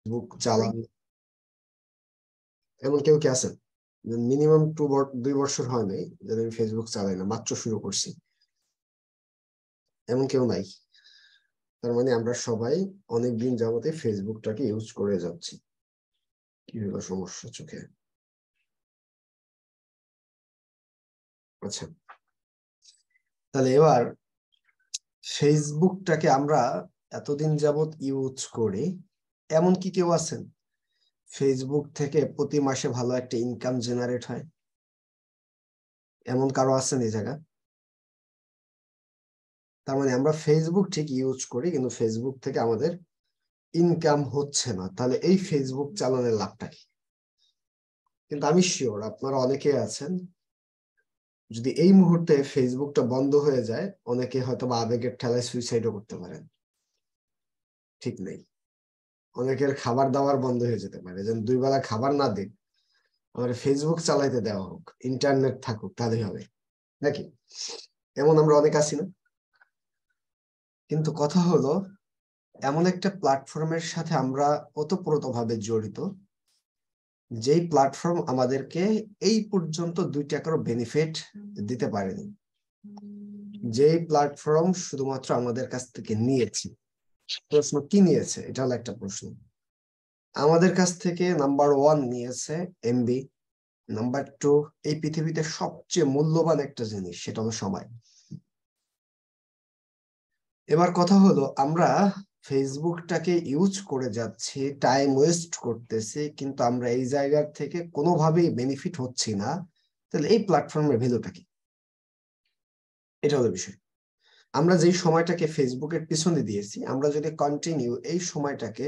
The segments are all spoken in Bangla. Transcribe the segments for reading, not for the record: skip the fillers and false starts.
ফেসবুক চালান এমন কেউ কি আছেন? মিনিমাম 2 বছর হয় নাই যে আমি ফেসবুক চালাই না, মাত্র শুরু করছি, এমন কেউ নাই। তার মানে আমরা সবাই অনেকদিন যাবতে ফেসবুকটাকে ইউজ করে যাচ্ছি। কি হলো সমস্যা চোখে? আচ্ছা, তাহলে এবার ফেসবুকটাকে আমরা এতদিন যাবত ইউজ করি, এমন কি কেউ আছেন ফেসবুক থেকে প্রতি মাসে ভালো একটা ইনকাম জেনারেট হয়? এমন কারো আছেন এই জায়গা? তার মানে আমরা ফেসবুক ঠিক ইউজ করি, কিন্তু ফেসবুক থেকে আমাদের ইনকাম হচ্ছে না। তাহলে এই ফেসবুক চালানোর লাভটা কি? কিন্তু আমি শিওর আপনারা অনেকে আছেন, যদি এই মুহূর্তে ফেসবুকটা বন্ধ হয়ে যায়, অনেকে হয়তো বা আবেগের ঠেলায় সুইসাইডও করতে পারেন, ঠিক নেই। অনেকের খাবার দাবার বন্ধ হয়ে যেতে পারে, যেন 2 বেলা খাবার না দিক, আমার ফেসবুক চালাইতে দেওয়া হোক, ইন্টারনেট থাকুক, তাহলেই হবে নাকি? এমন আমরা অনেক আছি না? কিন্তু কথা হলো, এমন একটা প্ল্যাটফর্মের সাথে আমরা ওতপ্রোতভাবে জড়িত, যেই প্ল্যাটফর্ম আমাদেরকে এই পর্যন্ত 2 টাকারও বেনিফিট দিতে পারেনি, যেই প্ল্যাটফর্ম শুধুমাত্র আমাদের কাছ থেকে নিয়েছে। প্রশ্ন কি নিয়েছে? এটা হলো একটা প্রশ্ন। আমাদের কাছ থেকে নাম্বার 1 নিয়েছে এমবি, নাম্বার 2 এই পৃথিবীতে সবচেয়ে মূল্যবান একটা জিনিস, সেটা হলো সময়। এবার কথা হলো, আমরা ফেসবুকটাকে ইউজ করে যাচ্ছি, টাইম ওয়েস্ট করতেছি, কিন্তু আমরা এই জায়গার থেকে কোনোভাবেই বেনিফিট হচ্ছি না। তাহলে এই প্ল্যাটফর্মের ভ্যালুটা কি? এটা হলো বিষয়। আমরা যেই সময়টাকে ফেসবুকের পিছনে দিয়েছি, আমরা যদি কন্টিনিউ এই সময়টাকে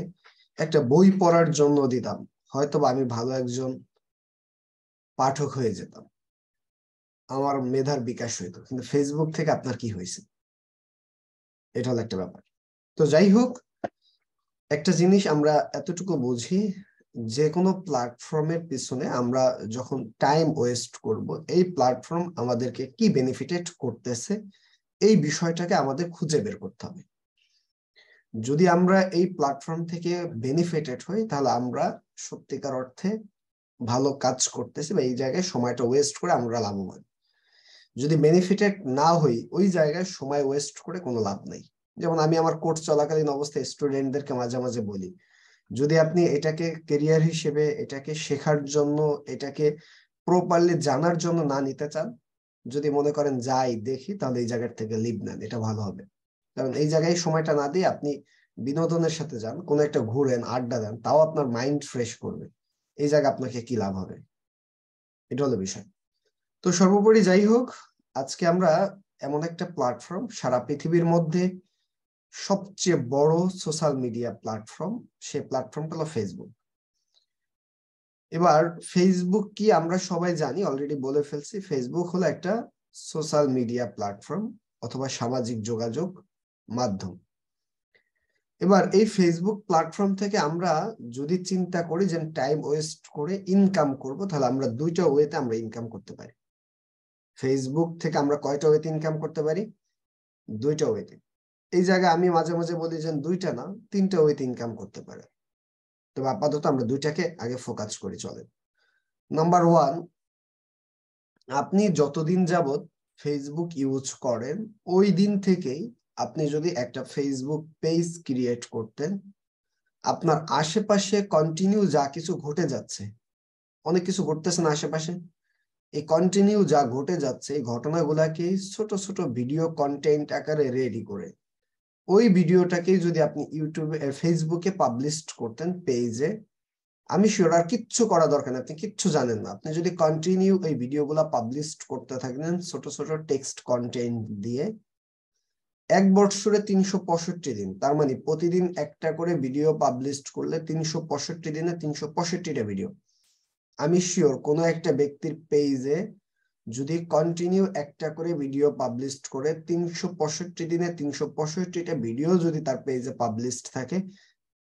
একটা বই পড়ার জন্য দিতাম, হয়তোবা আমি ভালো একজন পাঠক হয়ে যেতাম, আমার মেধার বিকাশ হইতো। কিন্তু ফেসবুক থেকে আপনার কি হয়েছে? এটা হলো একটা ব্যাপার। তো যাই হোক, একটা জিনিস আমরা এতটুকু বুঝি, যে কোনো প্ল্যাটফর্মের পিছনে আমরা যখন টাইম ওয়েস্ট করব, এই প্ল্যাটফর্ম আমাদেরকে কি বেনিফিটেড করতেছে, এই বিষয়টাকে আমাদের খুঁজে বের করতে হবে। যদি আমরা এই প্ল্যাটফর্ম থেকে বেনিফিটেড হই, তাহলে আমরা সত্যিকার অর্থে ভালো কাজ করতেছি, বা এই জায়গায় সময়টা ওয়েস্ট করে আমরা লাভবান। যদি বেনিফিটেড না হই, ওই জায়গায় সময় ওয়েস্ট করে কোনো লাভ নেই। যেমন আমি আমার কোর্স চলাকালীন অবস্থায় স্টুডেন্টদেরকে মাঝে মাঝে বলি, যদি আপনি এটাকে কেরিয়ার হিসেবে, এটাকে শেখার জন্য, এটাকে প্রপারলি জানার জন্য না নিতে চান, যদি মনে করেন যাই দেখি, তাহলে এই জায়গার থেকে লিভ নেন, এটা ভালো হবে। কারণ এই জায়গায় সময়টা না দিয়ে আপনি বিনোদনের সাথে যান, কোনো একটা ঘুরেন, আড্ডা দেন, তাও আপনার মাইন্ড ফ্রেশ করবে। এই জায়গায় আপনাকে কি লাভ হবে? এটা হলো বিষয়। তো সর্বোপরি যাই হোক, আজকে আমরা এমন একটা প্ল্যাটফর্ম, সারা পৃথিবীর মধ্যে সবচেয়ে বড় সোশ্যাল মিডিয়া প্ল্যাটফর্ম, সেই প্ল্যাটফর্মটা হলো ফেসবুক। এবার ফেসবুক কি আমরা সবাই জানি, অলরেডি বলে ফেলছি, ফেসবুক হলো একটা সোশ্যাল মিডিয়া প্ল্যাটফর্ম অথবা সামাজিক যোগাযোগ মাধ্যম। এবার এই ফেসবুক প্ল্যাটফর্ম থেকে আমরা যদি চিন্তা করি যে টাইম ওয়েস্ট করে ইনকাম করব, তাহলে আমরা 2টা ওয়েতে আমরা ইনকাম করতে পারি। ফেসবুক থেকে আমরা কয়টা ওয়েতে ইনকাম করতে পারি? 2টা ওয়েতে। এই জায়গায় আমি মাঝে মাঝে বলি যে 2টা না, 3টা ওয়েতে ইনকাম করতে পারে। তবে আপাতত আমরা 2টাকে আগে ফোকাস করি, চলেন। নাম্বার 1, আপনি যতদিন যাবত ফেসবুক ইউজ করেন, ওই দিন থেকেই আপনি যদি একটা ফেসবুক পেজ ক্রিয়েট করতেন, আপনার আশেপাশে কন্টিনিউ যা কিছু ঘটে যাচ্ছে, অনেক কিছু ঘটতেছে না আশেপাশে, এই কন্টিনিউ যা ঘটে যাচ্ছে, এই ঘটনাগুলাকে ছোট ছোট ভিডিও কন্টেন্ট আকারে রেডি করে ওই ভিডিওটাকে যদি আপনি ইউটিউবে, ফেসবুকে পাবলিশ করতেন পেজে, আমি শিওর আর কিচ্ছু করা দরকার নেই, আপনি কিচ্ছু জানেন না, আপনি যদি কন্টিনিউ এই ভিডিওগুলা পাবলিশ করতে থাকেন ছোট ছোট টেক্সট কন্টেন্ট দিয়ে, 1 বছরে 365 দিন, তার মানে প্রতিদিন একটা করে ভিডিও পাবলিশ করলে 365 দিনে 365টা ভিডিও, আমি শিওর কোনো একটা ব্যক্তির পেজে যদি কন্টিনিউ একটা করে ভিডিও পাবলিশ করে 365 দিনে 365টা ভিডিও যদি তার পেজে পাবলিশ থাকে,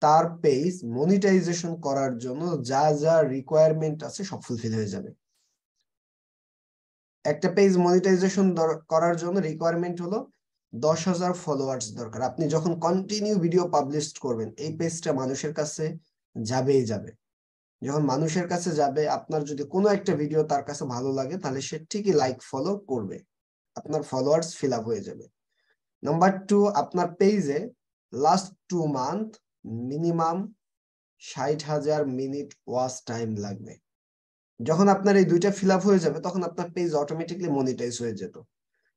তার পেজ মনিটাইজেশন করার জন্য যা যা রিকোয়ারমেন্ট আছে সব ফুলফিল হয়ে যাবে। একটা পেজ মনিটাইজেশন করার জন্য রিকোয়ারমেন্ট হলো 10,000 ফলোয়ার্স দরকার। আপনি যখন কন্টিনিউ ভিডিও পাবলিশ করবেন, এই পেজটা মানুষের কাছে যাবেই যাবে। যখন মানুষের কাছে যাবে, আপনার যদি কোনো একটা ভিডিও তার কাছে ভালো লাগে, তাহলে সে ঠিকই লাইক ফলো করবে, আপনার ফলোয়ার্স ফিল আপ হয়ে যাবে। নাম্বার 2, আপনার পেজে last 2 month minimum 60,000 minute watch time লাগবে। যখন আপনার এই দুইটা ফিল আপ হয়ে যাবে, তখন আপনার পেজ অটোমেটিকলি মনিটাইজ হয়ে যেত।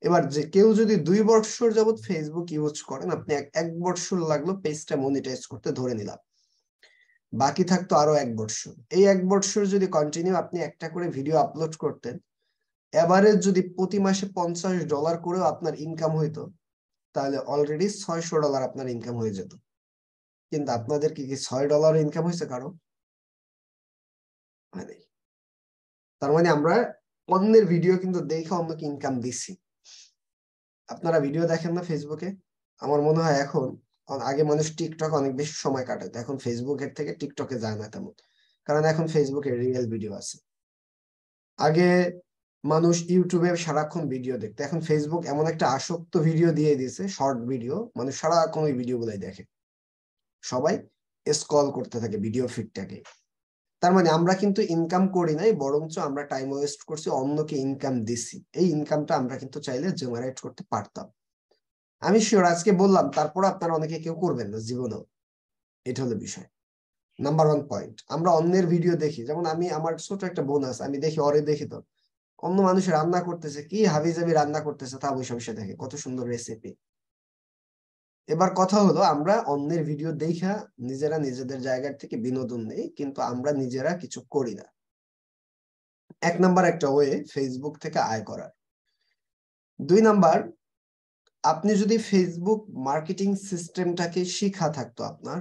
এবার যে কেউ যদি 2 বছর যাবত ফেসবুক ইউজ করেন, আপনি 1 বছর লাগলো পেজটা মনিটাইজ করতে, ধরে নিলাম, বাকি থাকতো আরো 1 বছর। এই 1 বছর যদি কন্টিনিউ আপনি একটা করে ভিডিও আপলোড করতেন, এভারেজ যদি প্রতি মাসে $50 করেও আপনার ইনকাম হইতো, তাহলে অলরেডি $600 আপনার ইনকাম হয়ে যেত। কিন্তু আপনাদের কি $6 ইনকাম হয়েছে কারো? হয় নাই। তার মানে আমরা অন্যের ভিডিও কিন্তু দেখে অন্যকে ইনকাম দিচ্ছি। আপনারা ভিডিও দেখেন না ফেসবুকে? আমার মনে হয় এখন, আগে মানুষ টিকটক অনেক বেশি সময় কাটাতো, এখন ফেসবুকের থেকে টিকটকে যায় না তেমন, কারণ এখন ফেসবুকে রিয়েল ভিডিও আছে। আগে মানুষ ইউটিউবে সারাক্ষণ ভিডিও দেখতো, এখন ফেসবুক এমন একটা আসক্ত ভিডিও দিয়ে দিয়েছে, শর্ট ভিডিও, মানুষ সারাক্ষণ ওই ভিডিও গুলাই দেখে, সবাই স্ক্রল করতে থাকে ভিডিও ফিডটাকে। তার মানে আমরা কিন্তু ইনকাম করি নাই, বরঞ্চ আমরা টাইম ওয়েস্ট করছি, অন্যকে ইনকাম দিছি। এই ইনকামটা আমরা কিন্তু চাইলে জেনারেট করতে পারতাম। আমি শিওর আজকে বললাম, তারপর আপনারা অনেকে কেউ করবেন না জীবনেও। এটা হলো বিষয়। নাম্বার 1 পয়েন্ট, আমরা অন্যের ভিডিও দেখি। যেমন আমি, আমার ছোট একটা বোন আছে, আমি দেখি, ওরে দেখি তো অন্য মানুষ রান্না করতেছে, কি হাবিজাবি রান্না করতেছে, তা বসে বসে দেখে, কত সুন্দর রেসিপি। এবার কথা হলো, আমরা অন্যের ভিডিও দেখা নিজেরা নিজেদের জায়গা থেকে বিনোদন নেই, কিন্তু আমরা নিজেরা কিছু করি না। 1 নাম্বার একটা ওয়ে ফেসবুক থেকে আয় করার। 2 নাম্বার, আপনি যদি ফেসবুক মার্কেটিং সিস্টেমটাকে শিখা থাকতো আপনার,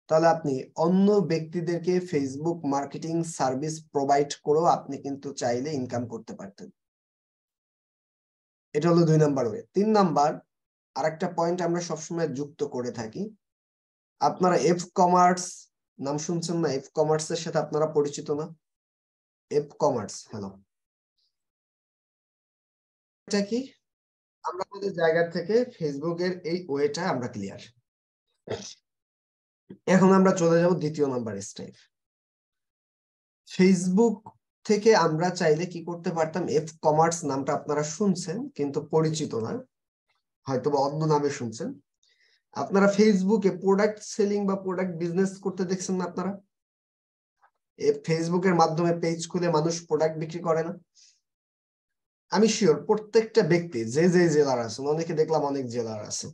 তাহলে আপনি অন্য ব্যক্তিদেরকে ফেসবুক মার্কেটিং সার্ভিস প্রোভাইড করেও আপনি কিন্তু চাইলে ইনকাম করতে পারতেন। এটা হলো 2 নাম্বার ওয়ে। 3 নাম্বার, আরেকটা পয়েন্ট আমরা সবসময় যুক্ত করে থাকি। আপনারা এফ কমার্স নাম শুনছেন না? এফ কমার্স এর সাথে আপনারা পরিচিত না? এফ কমার্স, হ্যালো, এটা কি? আমরা আমাদের জায়গা থেকে ফেসবুকের এই ওয়েটা আমরা ক্লিয়ার। এখন আমরা চলে যাব 2য় নাম্বার স্টেপ। ফেসবুক থেকে আমরা চাইলে কি করতে পারতাম? এফ কমার্স নামটা আপনারা শুনছেন কিন্তু পরিচিত না, হয়তো বা অন্য নামে শুনছেন। আপনারা ফেসবুকে প্রোডাক্ট সেলিং বা প্রোডাক্ট বিজনেস করতে দেখছেন না আপনারা? ফেসবুকের মাধ্যমে পেজ খুলে মানুষ প্রোডাক্ট বিক্রি করে না? আমি শিওর প্রত্যেকটা ব্যক্তি যে যে জেলার আছেন, অনেকে দেখলাম অনেক জেলার আছে,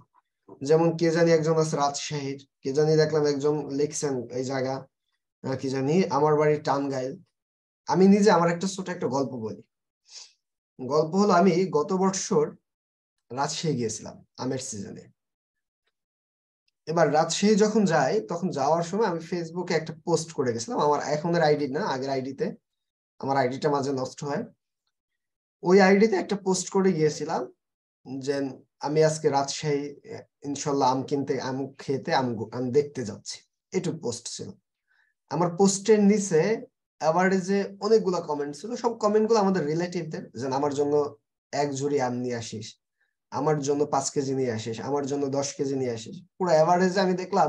যেমন কে জানি একজন আছে রাজশাহীর, কে জানি দেখলাম একজন লিখছেন এই জায়গা, কি জানি আমার বাড়ি টাঙ্গাইল। আমি নিজে আমার একটা ছোট একটা গল্প বলি। গল্প হলো, আমি গত বছর রাজশাহী গিয়েছিলাম আমের সিজনে। এবার রাজশাহী যখন যাই, তখন যাওয়ার সময় আমি ফেসবুকে একটা পোস্ট করে গেছিলাম, আমার এখনের আইডি না, আগের আইডিতে। আমার আইডিটা মাঝে নষ্ট হয়। ওই আইডিতে একটা পোস্ট করে গিয়েছিলাম যে আমি আজকে রাজশাহী ইনশাল্লাহ আম কিনতে, আম খেতে, আম দেখতে যাচ্ছি। এটুক পোস্ট ছিল। আমার পোস্টের নিচে অ্যাভারেজে অনেকগুলো কমেন্ট ছিল, সব কমেন্ট গুলো আমাদের রিলেটিভদের, যে আমার জন্য 1 ঝুড়ি আম নিয়ে আসিস, আমার জন্য 5 কেজি নিয়ে আসিস, আমার জন্য 10 কেজি নিয়ে আসিস। পুরো অ্যাভারেজে আমি দেখলাম,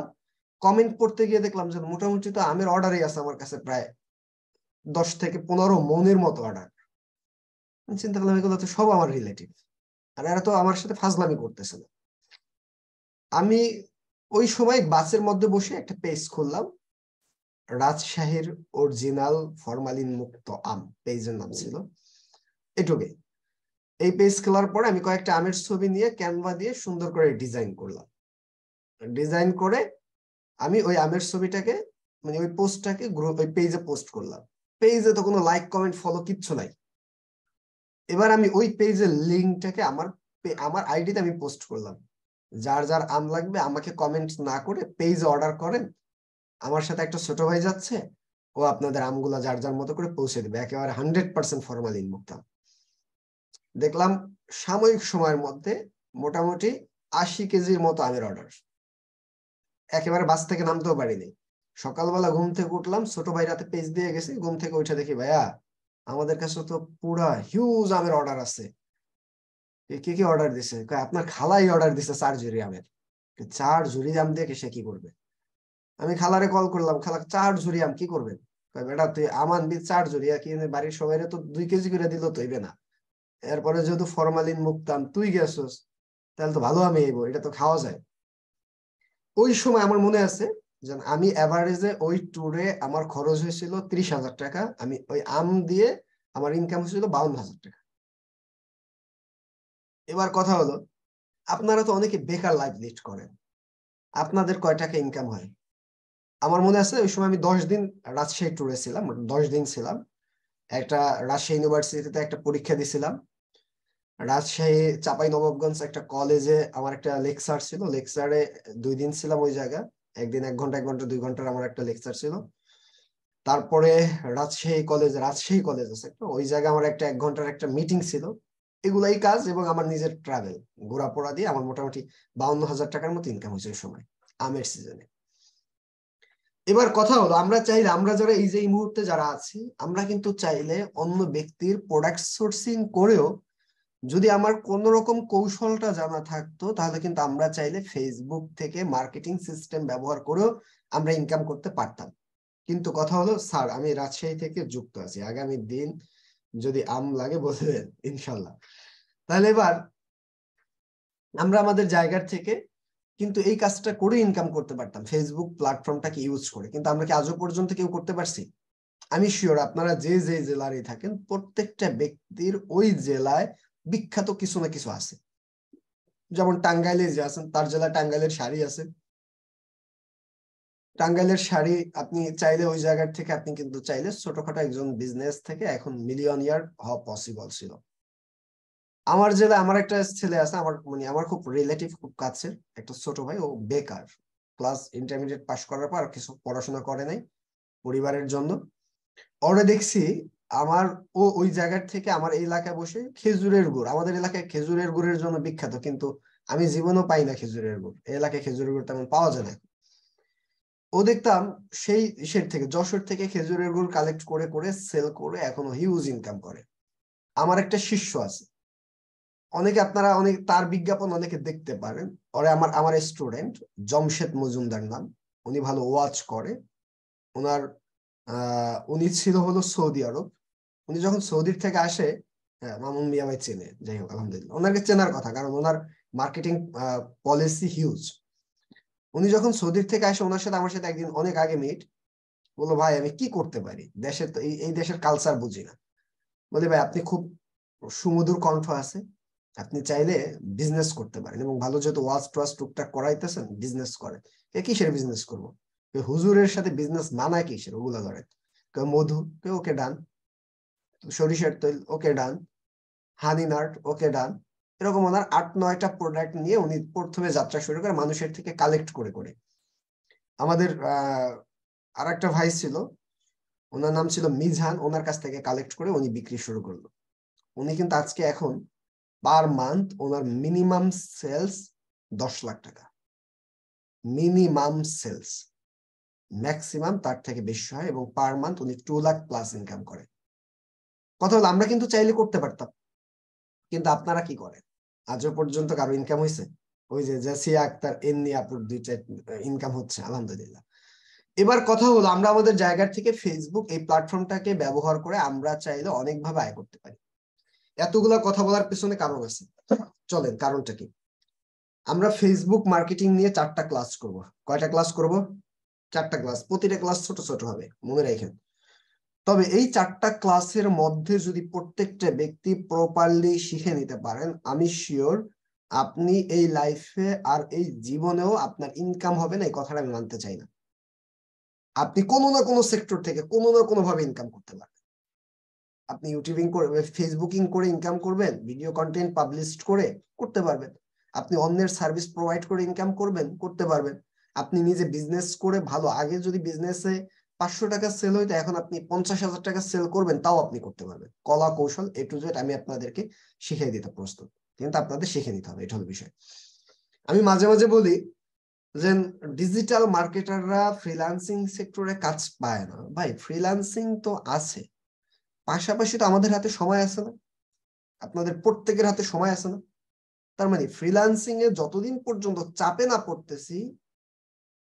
কমেন্ট পড়তে গিয়ে দেখলাম যে মোটামুটি তো আমের অর্ডারই আছে আমার কাছে প্রায় 10 থেকে 15 মনের মতো অর্ডার। চিন্তা করলাম এগুলো তো সব আমার রিলেটিভ, আর এরা তো আমার সাথে ফাজলামি করতেছে না। আমি ওই সময় বাসের মধ্যে বসে একটা পেজ খুললাম, রাজশাহীর অরিজিনাল ফরমালিন মুক্ত আম, পেজের নাম ছিল এটুকুই। এই পেজ খোলার পরে আমি কয়েকটা আমের ছবি নিয়ে ক্যানভা দিয়ে সুন্দর করে ডিজাইন করলাম। ডিজাইন করে আমি ওই আমের ছবিটাকে, মানে ওই পোস্টটাকে গ্রুপ, ওই পেজে পোস্ট করলাম। পেজে তো কোনো লাইক কমেন্ট ফলো কিচ্ছু নাই। এবার আমি ওই পেজের লিঙ্কটাকে আমার আমার আইডিতে আমি পোস্ট করলাম, যার যার আম লাগবে আমাকে কমেন্ট না করে পেজে অর্ডার করেন, আমার সাথে একটা ছোট ভাই যাচ্ছে, ও আপনাদের আমগুলা যার যার মতো করে পৌঁছে দেবে, একেবারে 100% ফরমালিন মুক্ত। দেখলাম সাময়িক সময়ের মধ্যে মোটামুটি 80 কেজির মতো আমের অর্ডার। একেবারে বাস থেকে নামতেও পারিনি। সকালবেলা ঘুম থেকে উঠলাম, ছোট ভাই রাতে পেজ দিয়ে গেছি, ঘুম থেকে উঠে দেখি, ভাইয়া আমাদের কাছে তো পুরা হিউজ আমের অর্ডার আছে। কে কি অর্ডার দিছে? আপনার খালাই অর্ডার দিছে 4 ঝুড়ি আমের। 4 ঝুড়ি আম দিয়ে সে কি করবে? আমি খালারে কল করলাম, খালা চার ঝুরিয়াম কি করবেন? বেটা তুই আমান বি চার ঝুরিয়া কি বাড়ির সবাই তো 2 কেজি করে দিল তো হইবে না। এরপরে যেহেতু ফরমালিন মুক্তাম, তুই গেছস, তাহলে তো ভালো আমি এইবো, এটা তো খাওয়া যায়। ওই সময় আমার মনে আছে যে আমি এভারেজে ওই ট্যুরে আমার খরচ হয়েছিল 30,000 টাকা। আমি ওই আম দিয়ে আমার ইনকাম হয়েছিল 52,000 টাকা। এবার কথা হলো, আপনারা তো অনেকে বেকার লাইফ লিড করেন, আপনাদের কয় টাকা ইনকাম হয়? আমার মনে আছে ওই সময় আমি 10 দিন রাজশাহী ট্যুরে ছিলাম, 10 দিন ছিলাম। একটা রাজশাহী ইউনিভার্সিটিতে একটা পরীক্ষা দিছিলাম। রাজশাহী চাঁপাই নবাবগঞ্জ একটা কলেজে আমার একটা লেকচার ছিল, লেকচারে 2 দিন ছিলাম ওই জায়গা। একদিন 1 ঘন্টা 1 ঘন্টা 2 ঘন্টার আমার একটা লেকচার ছিল। তারপরে রাজশাহী কলেজ আছে একটা, ওই জায়গায় আমার একটা 1 ঘন্টার একটা মিটিং ছিল। এগুলাই কাজ এবং আমার নিজের ট্রাভেল ঘোরাফেরা দিয়ে আমার মোটামুটি 52,000 টাকার মতো ইনকাম হয়েছে ওই সময়, আমের সিজনে। এবার কথা হলো, আমরা চাইলে, আমরা যারা এই যে এই মুহূর্তে যারা আছি, আমরা কিন্তু চাইলে অন্য ব্যক্তির প্রোডাক্ট সোর্সিং করেও, যদি আমার কোন রকম কৌশলটা জানা থাকতো, তাহলে কিন্তু আমরা চাইলে ফেসবুক থেকে মার্কেটিং সিস্টেম ব্যবহার করেও আমরা ইনকাম করতে পারতাম। কিন্তু কথা হলো, স্যার আমি রাজশাহী থেকে যুক্ত আছি, আগামী দিন যদি আম লাগে বলবেন ইনশাল্লাহ। তাহলে এবার আমরা আমাদের জায়গার থেকে কিন্তু এই কাজটা করে ইনকাম করতে পারতাম ফেসবুক প্ল্যাটফর্মটাকে ইউজ করে, কিন্তু আমরা কি আজও পর্যন্ত কেউ করতে পারছি? আমি শিওর আপনারা যে যে জেলারই থাকেন, প্রত্যেকটা ব্যক্তির ওই জেলায় বিখ্যাত কিছু না কিছু আছে। যেমন টাঙ্গাইলে যে আছেন, তার জেলায় টাঙ্গাইলের শাড়ি আছে। টাঙ্গাইলের শাড়ি আপনি চাইলে ওই জায়গার থেকে আপনি কিন্তু চাইলে ছোটখাটো একজন বিজনেস থেকে এখন মিলিয়নিয়ার হওয়া পসিবল ছিল। আমার জেলায় আমার একটা ছেলে আছে, আমার মানে আমার খুব রিলেটিভ, খুব কাছের একটা ছোট ভাই, ও বেকার, ক্লাস ইন্টারমিডিয়েট পাশ করার পর আর কিছু পড়াশোনা করে নাই পরিবারের জন্য। ওরে দেখছি আমার, ও ওই জায়গার থেকে আমার এই এলাকায় বসে খেজুরের গুড়, আমাদের এলাকায় খেজুরের গুড়ের জন্য বিখ্যাত, কিন্তু আমি জীবনও পাই না খেজুরের গুড়, এই এলাকায় খেজুরের গুড় তেমন পাওয়া যায় না। ও দেখতাম সেই ইসের থেকে, যশোর থেকে খেজুরের গুড় কালেক্ট করে করে সেল করে এখনো হিউজ ইনকাম করে। আমার একটা শিষ্য আছে, অনেকে আপনারা অনেক তার বিজ্ঞাপন অনেকে দেখতে পারেন। ওরে আমার আমার স্টুডেন্ট জমশেদ মজুমদার নাম, উনি ভালো ওয়াচ করে। ওনার উনি ছিল হলো সৌদি আরব। উনি যখন সৌদির থেকে আসে, হ্যাঁ মামুন মিয়া ভাই চেনে, যাই হোক আলহামদুলিল্লাহ, ওনাকে চেনার কথা, কারণ ওনার মার্কেটিং পলিসি হিউজ। উনি যখন সৌদির থেকে আসে, ওনার সাথে আমার সাথে একদিন অনেক আগে মিট, বললো ভাই আমি কি করতে পারি, দেশের তো এই দেশের কালচার বুঝি না। বলি ভাই আপনি খুব সুমধুর কণ্ঠ আছে, আপনি চাইলে বিজনেস করতে পারেন, এবং ভালো যেহেতু ওয়াজ টোয়াজ টুকটাক করাইতেছেন, বিজনেস করেন। কিসের বিজনেস করবো? হুজুরের সাথে বিজনেস মানায় কিসের, ওগুলা ধরেন। কেউ মধু, কেউ ওকে ডান, সরিষার তেল ওকে ডান, হানি নাট ওকে ডান। এরকম ওনার 8-9টা প্রোডাক্ট নিয়ে উনি প্রথমে যাত্রা শুরু করে মানুষের থেকে কালেক্ট করে করে। আমাদের আর একটা ভাই ছিল, ওনার নাম ছিল মিজান, ওনার কাছ থেকে কালেক্ট করে উনি বিক্রি শুরু করলো। উনি কিন্তু আজকে এখন পার মান্থ ওনার মিনিমাম সেলস 10 লাখ টাকা, মিনিমাম সেলস। ম্যাক্সিমাম তার থেকে বেশি হয়, এবং পার মান্থ উনি 2 লাখ প্লাস ইনকাম করে। কথা হলো, আমরা কিন্তু চাইলে করতে পারতাম, কিন্তু আপনারা কি করেন? আজও পর্যন্ত কারো ইনকাম হয়েছে? ওই যে জাসিয়া আক্তার, এমনি আপুর 2-4 ইনকাম হচ্ছে আলহামদুলিল্লাহ। এবার কথা হলো, আমরা আমাদের জায়গা থেকে ফেসবুক এই প্ল্যাটফর্মটাকে ব্যবহার করে আমরা চাইলে অনেকভাবে আয় করতে পারি। এতগুলা কথা বলার পেছনে কারণ আছে, চলেন কারণটা কি। আমরা ফেসবুক মার্কেটিং নিয়ে 4টা ক্লাস করব। কয়টা ক্লাস করব? 4টা ক্লাস, প্রতিটা ক্লাস ছোট ছোট হবে, মনে রাখেন। তবে এই 4টা ক্লাসের মধ্যে যদি প্রত্যেকটা ব্যক্তি প্রপারলি শিখে নিতে পারেন, আমি শিওর আপনি এই লাইফে আর এই জীবনেও আপনার ইনকাম হবে না, এই কথাটা আমি মানতে চাই না। আপনি কোনো না কোনো সেক্টর থেকে কোনো না কোনো ভাবে ইনকাম করতে পারবেন। আপনি ইউটিউবিং করে, ফেসবুকিং করে ইনকাম করবেন, ভিডিও কন্টেন্ট পাবলিশ করে করতে পারবেন। আপনি অন্যের সার্ভিস প্রোভাইড করে ইনকাম করবেন, করতে পারবেন। আপনি নিজে বিজনেস করে ভালো, আগে যদি বিজনেসে 500 টাকা সেল হইতো, এখন আপনি 50,000 টাকা সেল করবেন, তাও আপনি করতে পারবেন। কলা কৌশল A to Z আমি আপনাদেরকে শিখিয়ে দিতে প্রস্তুত, কিন্তু আপনাদের শিখে নিতে হবে, এটা হলো বিষয়। আমি মাঝে মাঝে বলি যে ডিজিটাল মার্কেটাররা ফ্রিল্যান্সিং সেক্টরে কাজ পায় না। ভাই ফ্রিল্যান্সিং তো আছে, পাশাপাশি তো আমাদের হাতে সময় আছে না? আপনাদের প্রত্যেকের হাতে সময় আছে না? তার মানে ফ্রিল্যান্সিং এ যতদিন পর্যন্ত চাপে না পড়তেছি,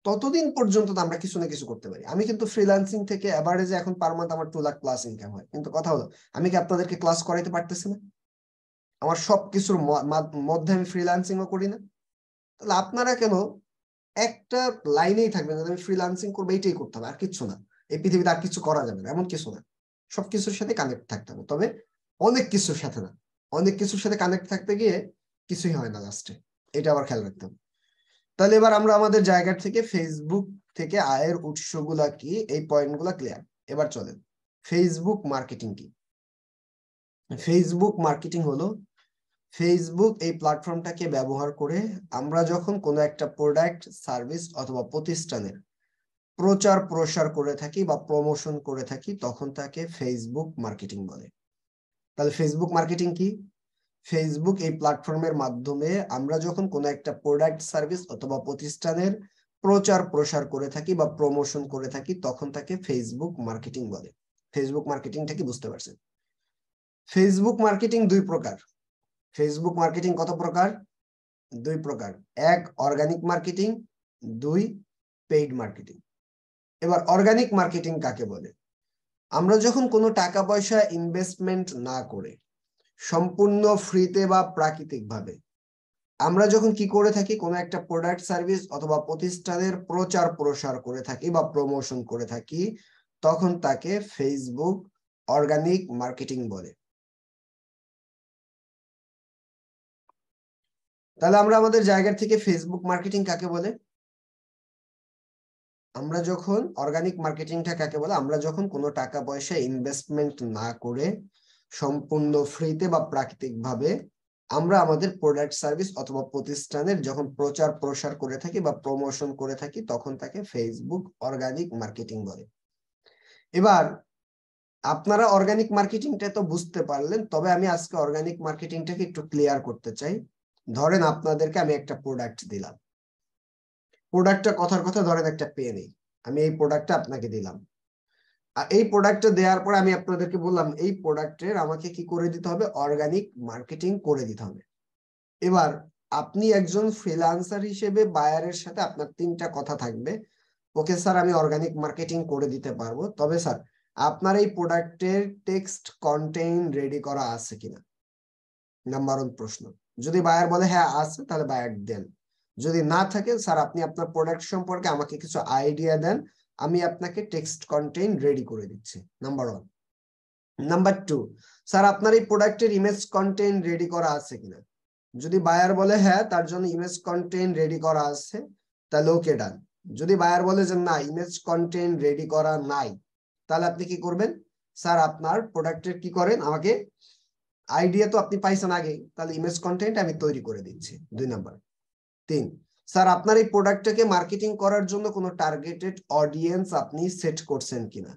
ততদিন পর্যন্ত তো আমরা কিছু না কিছু করতে পারি। আমি কিন্তু ফ্রিল্যান্সিং থেকে এভারেজে এখন পার মান্থ আমার 2 লাখ প্লাস ইনকাম হয়, কিন্তু কথা হলো আমি কি আপনাদেরকে ক্লাস করাইতে পারতেছি না? আমার সবকিছুর মধ্যে আমি ফ্রিল্যান্সিংও করি না? তাহলে আপনারা কেন একটা লাইনেই থাকবেন যে আমি ফ্রিল্যান্সিং করবো, এইটাই করতে হবে, আর কিছু না, এই পৃথিবীতে আর কিছু করা যাবে না, এমন কিছু না। সবকিছুর সাথে কানেক্ট থাকতে হবে, তবে অনেক কিছুর সাথে না। অনেক কিছুর সাথে কানেক্ট থাকতে গিয়ে কিছুই হয় না লাস্টে, এটা আবার খেয়াল রাখতে হবে। তাহলে এবার আমরা আমাদের জায়গা থেকে ফেসবুক থেকে আয়ের উৎসগুলা কি, এই পয়েন্টগুলা ক্লিয়ার। এবার চলেন ফেসবুক মার্কেটিং কি। ফেসবুক মার্কেটিং হলো ফেসবুক এই প্ল্যাটফর্মটাকে ব্যবহার করে আমরা যখন কোনো একটা প্রোডাক্ট, সার্ভিস অথবা প্রতিষ্ঠানের প্রচার প্রসার করে থাকি বা প্রমোশন করে থাকি, তখন তাকে ফেসবুক মার্কেটিং বলে। তাহলে ফেসবুক মার্কেটিং কি? ফেসবুক এই প্ল্যাটফর্মের মাধ্যমে আমরা যখন কোনো একটা প্রোডাক্ট, সার্ভিস অথবা প্রতিষ্ঠানের প্রচার প্রসার করে থাকি বা প্রমোশন করে থাকি, তখন তাকে ফেসবুক মার্কেটিং বলে। ফেসবুক মার্কেটিংটা কি বুঝতে পারছেন? ফেসবুক মার্কেটিং দুই প্রকার। ফেসবুক মার্কেটিং কত প্রকার? দুই প্রকার। এক, অর্গানিক মার্কেটিং, দুই, পেইড মার্কেটিং। এবার অর্গানিক মার্কেটিং কাকে বলে? আমরা যখন কোনো টাকা পয়সা ইনভেস্টমেন্ট না করে সম্পূর্ণ ফ্রিতে বা প্রাকৃতিক ভাবে আমরা যখন কি করে থাকি, কোনো একটা প্রোডাক্ট, সার্ভিস অথবা প্রতিষ্ঠানের প্রচার প্রসার করে থাকি বা প্রমোশন করে থাকি, তখন তাকে ফেসবুক অর্গানিক মার্কেটিং বলে। তাহলে আমরা আমাদের জায়গা থেকে ফেসবুক মার্কেটিং কাকে বলে? আমরা যখন অর্গানিক মার্কেটিংটা কাকে বলে? আমরা যখন কোনো টাকা পয়সা ইনভেস্টমেন্ট না করে সম্পূর্ণ ফ্রিতে বা প্রাকৃতিক ভাবে আমরা আমাদের প্রোডাক্ট, সার্ভিস অথবা প্রতিষ্ঠানের যখন প্রচার প্রসার করে থাকি বা প্রমোশন করে থাকি, তখন তাকে ফেসবুক অর্গানিক মার্কেটিং বলে। এবার আপনারা অর্গানিক মার্কেটিংটা তো বুঝতে পারলেন, তবে আমি আজকে অর্গানিক মার্কেটিংটাকে একটু ক্লিয়ার করতে চাই। ধরেন আপনাদেরকে আমি একটা প্রোডাক্ট দিলাম, প্রোডাক্টটা কথার কথা ধরেন একটা পেন, আমি এই প্রোডাক্টটা আপনাকে দিলাম। আর এই প্রোডাক্টটা দেওয়ার পর আমি আপনাদেরকে বললাম এই প্রোডাক্টের আমাকে কি করে দিতে হবে? অর্গানিক মার্কেটিং করে দিতে হবে। এবার আপনি একজন ফ্রিল্যান্সার হিসেবে বায়ারের সাথে আপনার 3টা কথা থাকবে। ওকে স্যার, আমি অর্গানিক মার্কেটিং করে দিতে পারবো, তবে স্যার আপনার এই প্রোডাক্টের টেক্সট কন্টেন্ট রেডি করা আছে কিনা, নাম্বার 1 প্রশ্ন। যদি বায়ার বলে হ্যাঁ আছে, তাহলে বায়ার দেন। যদি না থাকে, স্যার আপনি আপনার প্রোডাক্ট সম্পর্কে আমাকে কিছু আইডিয়া দেন, আমি আপনাকে টেক্সট কন্টেন্ট রেডি করে দিচ্ছি, নাম্বার 1। নাম্বার 2, স্যার আপনার এই প্রোডাক্টের ইমেজ কন্টেন্ট রেডি করা আছে কিনা। যদি বায়ার বলে হ্যাঁ, তার জন্য ইমেজ কন্টেন্ট রেডি করা আছে, তাহলে ওকে ডান। যদি বায়ার বলে যে না, ইমেজ কন্টেন্ট রেডি করা নাই, তাহলে আপনি কি করবেন? স্যার আপনার প্রোডাক্টের কি করেন, আমাকে আইডিয়া তো আপনি পাইছেন আগে, তাহলে ইমেজ কন্টেন্ট আমি তৈরি করে দিচ্ছি, 2 নাম্বার। 3, স্যার আপনার এই প্রোডাক্টটাকে মার্কেটিং করার জন্য কোনো টার্গেটেড অডিয়েন্স আপনি সেট করছেন কিনা।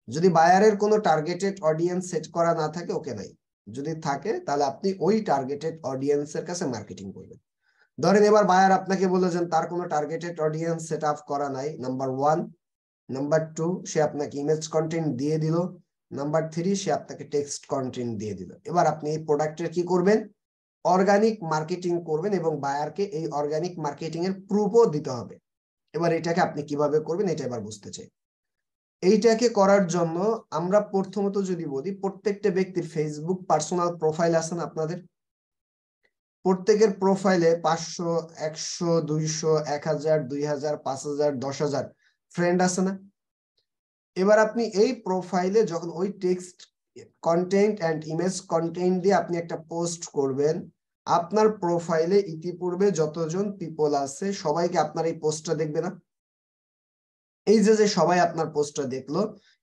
যদি বায়ারের কোনো টার্গেটেড অডিয়েন্স সেট করা না থাকে, ওকে নাই। যদি থাকে, তাহলে আপনি ওই টার্গেটেড অডিয়েন্সের কাছে মার্কেটিং করবেন। ধরেন এবার বায়ার আপনাকে বলেছেন তার কোনো টার্গেটেড অডিয়েন্স সেট আপ করা নাই, নাম্বার 1। নাম্বার 2, সে আপনাকে ইমেজ কন্টেন্ট দিয়ে দিল। নাম্বার 3, সে আপনাকে টেক্সট কন্টেন্ট দিয়ে দিল। এবার আপনি এই প্রোডাক্টের কি করবেন? অর্গানিক মার্কেটিং করবেন, এবং বায়ারকে এই অর্গানিক মার্কেটিং এর প্রুফও দিতে হবে। এবার এটাকে আপনি কিভাবে করবেন, এটা এবার বুঝতে চাই। এইটাকে করার জন্য আমরা প্রথমত যদি বলি, প্রত্যেকটা ব্যক্তির ফেসবুক পার্সোনাল প্রোফাইল আছে না আপনাদের? প্রত্যেকের প্রোফাইলে 500, 100, 200, 1000, 2000, 5000, 10,000 ফ্রেন্ড আছে না? এবার আপনি এই প্রোফাইলে যখন ওই text content and image content দিয়ে আপনি একটা পোস্ট করবেন, আপনার প্রোফাইলে ইতিপূর্বে যতজন পিপল আছে সবাইকে আপনার এই পোস্টটা দেখবে না? এই যে যে সবাই আপনার পোস্টটা দেখলো,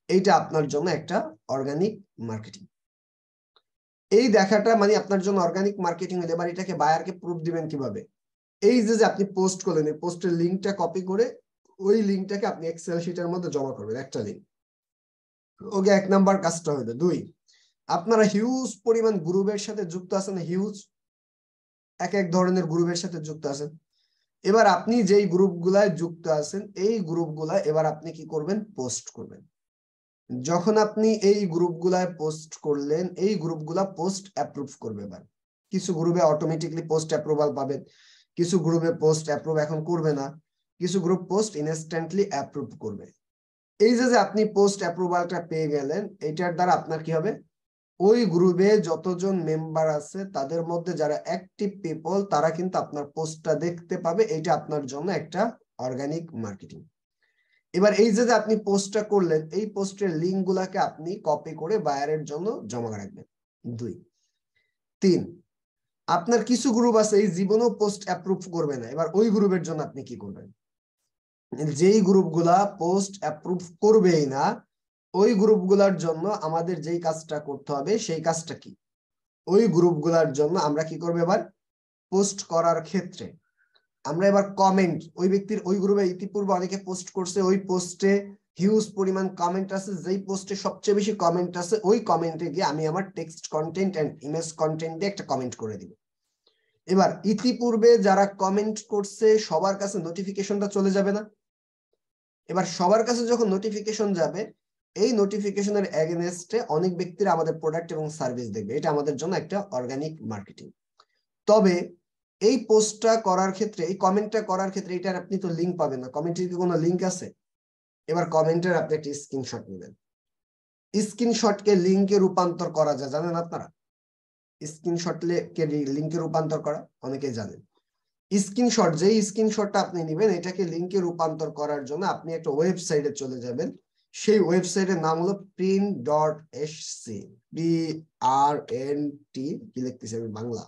এইটা আপনার জন্য একটা অর্গানিক মার্কেটিং। এই দেখাটা মানে আপনার জন্য অর্গানিক মার্কেটিং হলে, এবার এটাকে বায়ারকে প্রুফ দিবেন কিভাবে? এই যে যে আপনি পোস্ট করলেন, এই পোস্টের লিঙ্কটা কপি করে ওই লিঙ্কটাকে আপনি এক্সেল শিটের মধ্যে জমা করবেন, একটা লিঙ্ক। ওকে, 1 নাম্বার কাজটা হলো। 2, আপনারা হিউজ পরিমাণ গ্রুপের সাথে যুক্ত আছেন, হিউজ এক এক ধরনের গ্রুপের সাথে যুক্ত আছেন। এবার আপনি যেই গ্রুপগুলায় যুক্ত আছেন, এই গ্রুপগুলা এবার আপনি কি করবেন? পোস্ট করবেন। যখন আপনি এই গ্রুপগুলায় পোস্ট করলেন, এই গ্রুপগুলা পোস্ট অ্যাপ্রুভ করবে। এবার কিছু গ্রুপে অটোমেটিকলি পোস্ট অ্যাপ্রুভাল পাবেন, কিছু গ্রুপে পোস্ট অ্যাপ্রুভ এখন করবে না। কিছু গ্রুপ পোস্ট ইনস্ট্যান্টলি অ্যাপ্রুভ করবে। এই যে আপনি পোস্ট অ্যাপ্রুভালটা পেয়ে গেলেন, এটার দ্বারা আপনার কি হবে, ওই গ্রুপে যতজন মেম্বার আছে তাদের মধ্যে যারা অ্যাক্টিভ পিপল তারা কিন্তু আপনার পোস্টটা দেখতে পাবে। এটা আপনার জন্য একটা অর্গানিক মার্কেটিং। এবার এই যে আপনি পোস্টটা করলেন, এই পোস্টের লিঙ্ক গুলাকে আপনি কপি করে বায়ারের জন্য জমা রাখবেন। 2, 3, আপনার কিছু গ্রুপ আছে এই জীবনেও পোস্ট অ্যাপ্রুভ করবে না। এবার ওই গ্রুপের জন্য আপনি কি করবেন, যেই গ্রুপগুলা পোস্ট অ্যাপ্রুভ করবেই না, ওই গ্রুপগুলার জন্য আমাদের যেই কাজটা করতে হবে সেই কাজটা কি, ওই গ্রুপগুলার জন্য আমরা কি করবো, এবার পোস্ট করার ক্ষেত্রে আমরা এবার কমেন্ট, ওই ব্যক্তির ওই গ্রুপে ইতিপূর্বে অনেকে পোস্ট করছে, ওই পোস্টে হিউজ পরিমাণ কমেন্ট আছে, যেই পোস্টে সবচেয়ে বেশি কমেন্ট আছে ওই কমেন্টে গিয়ে আমি আমার টেক্সট কন্টেন্ট এন্ড ইমেজ কন্টেন্টে একটা কমেন্ট করে দিব। এবার ইতিপূর্বে যারা কমেন্ট করছে সবার কাছে নোটিফিকেশনটা চলে যাবে না? এবার সবার কাছে যখন নোটিফিকেশন যাবে, এই নোটিফিকেশনের এগেনস্টে অনেক ব্যক্তিরা আমাদের প্রোডাক্ট এবং সার্ভিস দেখবে। এটা আমাদের জন্য একটা অর্গানিক মার্কেটিং। তবে এই পোস্টটা করার ক্ষেত্রে, এই কমেন্টটা করার ক্ষেত্রে এটার আপনি তো লিঙ্ক পাবেন না। কমেন্টের কি কোনো লিঙ্ক আছে? এবার কমেন্টের আপনি একটা স্ক্রিনশট নেবেন। স্ক্রিনশটকে লিঙ্কে রূপান্তর করা যায়, জানেন আপনারা? স্ক্রিনশটকে লিঙ্কে রূপান্তর করা অনেকেই জানেন। স্ক্রিনশট, যেই স্ক্রিনশটটা আপনি নেবেন এটাকে লিঙ্কে রূপান্তর করার জন্য আপনি একটা ওয়েবসাইটে চলে যাবেন। সেই ওয়েবসাইটের নাম হলো print.sc, PRNT, কি লিখতেছি আমি বাংলা,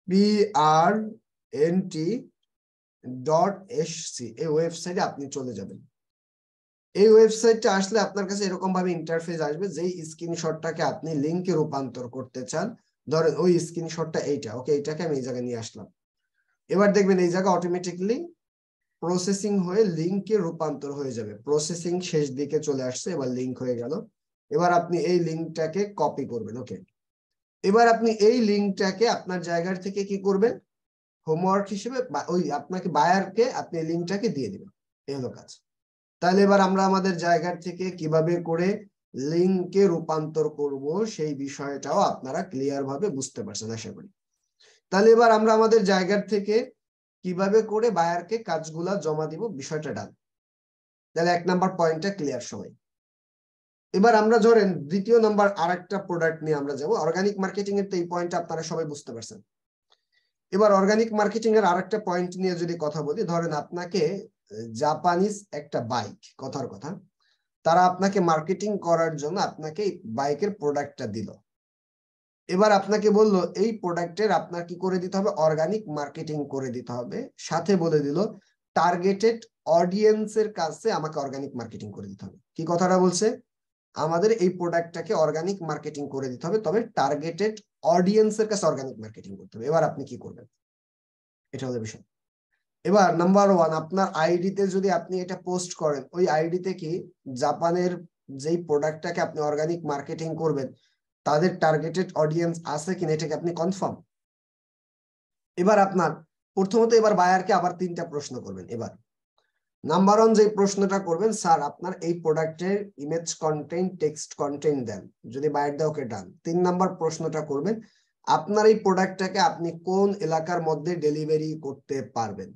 PRNT.sc। এই ওয়েবসাইটে আপনি চলে যাবেন। এই ওয়েবসাইটটা আসলে আপনার কাছে এরকম ভাবে ইন্টারফেস আসবে, যেই স্ক্রিনশটটাকে আপনি লিঙ্কে রূপান্তর করতে চান। ধরেন ওই স্ক্রিনশটটা এইটা, ওকে, এইটাকে আমি এই জায়গায় নিয়ে আসলাম। এবার দেখবেন এই জায়গা অটোমেটিকলি প্রসেসিং হয়ে লিঙ্কে রূপান্তর হয়ে যাবে। প্রসেসিং শেষ দিকে চলে আসছে, এবার লিঙ্ক হয়ে গেল। এবার আপনি এই লিঙ্কটাকে কপি করবেন, ওকে। এবার আপনি এই লিঙ্কটাকে আপনার জায়গার থেকে কি করবেন, হোমওয়ার্ক হিসেবে ওই আপনাকে বায়ারকে আপনি লিঙ্কটাকে দিয়ে দিবেন। এই হলো কাজ। তাহলে এবার আমরা আমাদের জায়গার থেকে কিভাবে করে লিঙ্কে রূপান্তর করব সেই বিষয়টাও আপনারা ক্লিয়ার ভাবে বুঝতে পারছেন আশা করি। তাহলে এবার আমরা আমাদের জায়গার থেকে কিভাবে করে বায়ারকে কাজগুলা জমা দিব, বিষয়টা ডান। তাহলে 1 নাম্বার পয়েন্টটা ক্লিয়ার সবাই। এবার আমরা ধরেন 2য় নাম্বার আরেকটা প্রোডাক্ট নিয়ে আমরা যাব। অর্গানিক মার্কেটিং এর তো এই পয়েন্টটা আপনারা সবাই বুঝতে পারছেন। এবার অর্গানিক মার্কেটিং এর আরেকটা পয়েন্ট নিয়ে যদি কথা বলি, ধরেন আপনাকে জাপানিজ একটা বাইক, কথার কথা, তারা আপনাকে মার্কেটিং করার জন্য আপনাকে বাইকের প্রোডাক্টটা দিল। এবার আপনাকে বললো এই প্রোডাক্টের আপনার কি করে দিতে হবে, অর্গানিক মার্কেটিং করে দিতে হবে। সাথে বলে দিল টার্গেটেড অডিয়েন্সের কাছে আমাকে অর্গানিক মার্কেটিং করে দিতে হবে। কি কথাটা বলছে, আমাদের এই প্রোডাক্টটাকে অর্গানিক মার্কেটিং করে দিতে হবে, তবে টার্গেটেড অডিয়েন্সের কাছে অর্গানিক মার্কেটিং করতে হবে। এবার আপনি কি করবেন, এটা হলো বিষয়। এবার নাম্বার 1, আপনার আইডিতে যদি আপনি এটা পোস্ট করেন, ওই আইডিতে কি জাপানের যেই প্রোডাক্টটাকে আপনি অর্গানিক মার্কেটিং করবেন তাদের টার্গেটেড অডিয়েন্স আছে কিনা, এটাকে আপনি কনফার্ম। এবার আপনার প্রথমত এবার বায়ারকে আবার 3টা প্রশ্ন করবেন। এবার নাম্বার 1 যে প্রশ্নটা করবেন, স্যার আপনার এই প্রোডাক্টের ইমেজ কন্টেন্ট, টেক্সট কন্টেন্ট দেন। যদি বায়ার দেয়, ওকে, ডান। 3 নাম্বার প্রশ্নটা করবেন, আপনার এই প্রোডাক্টটাকে আপনি কোন এলাকার মধ্যে ডেলিভারি করতে পারবেন।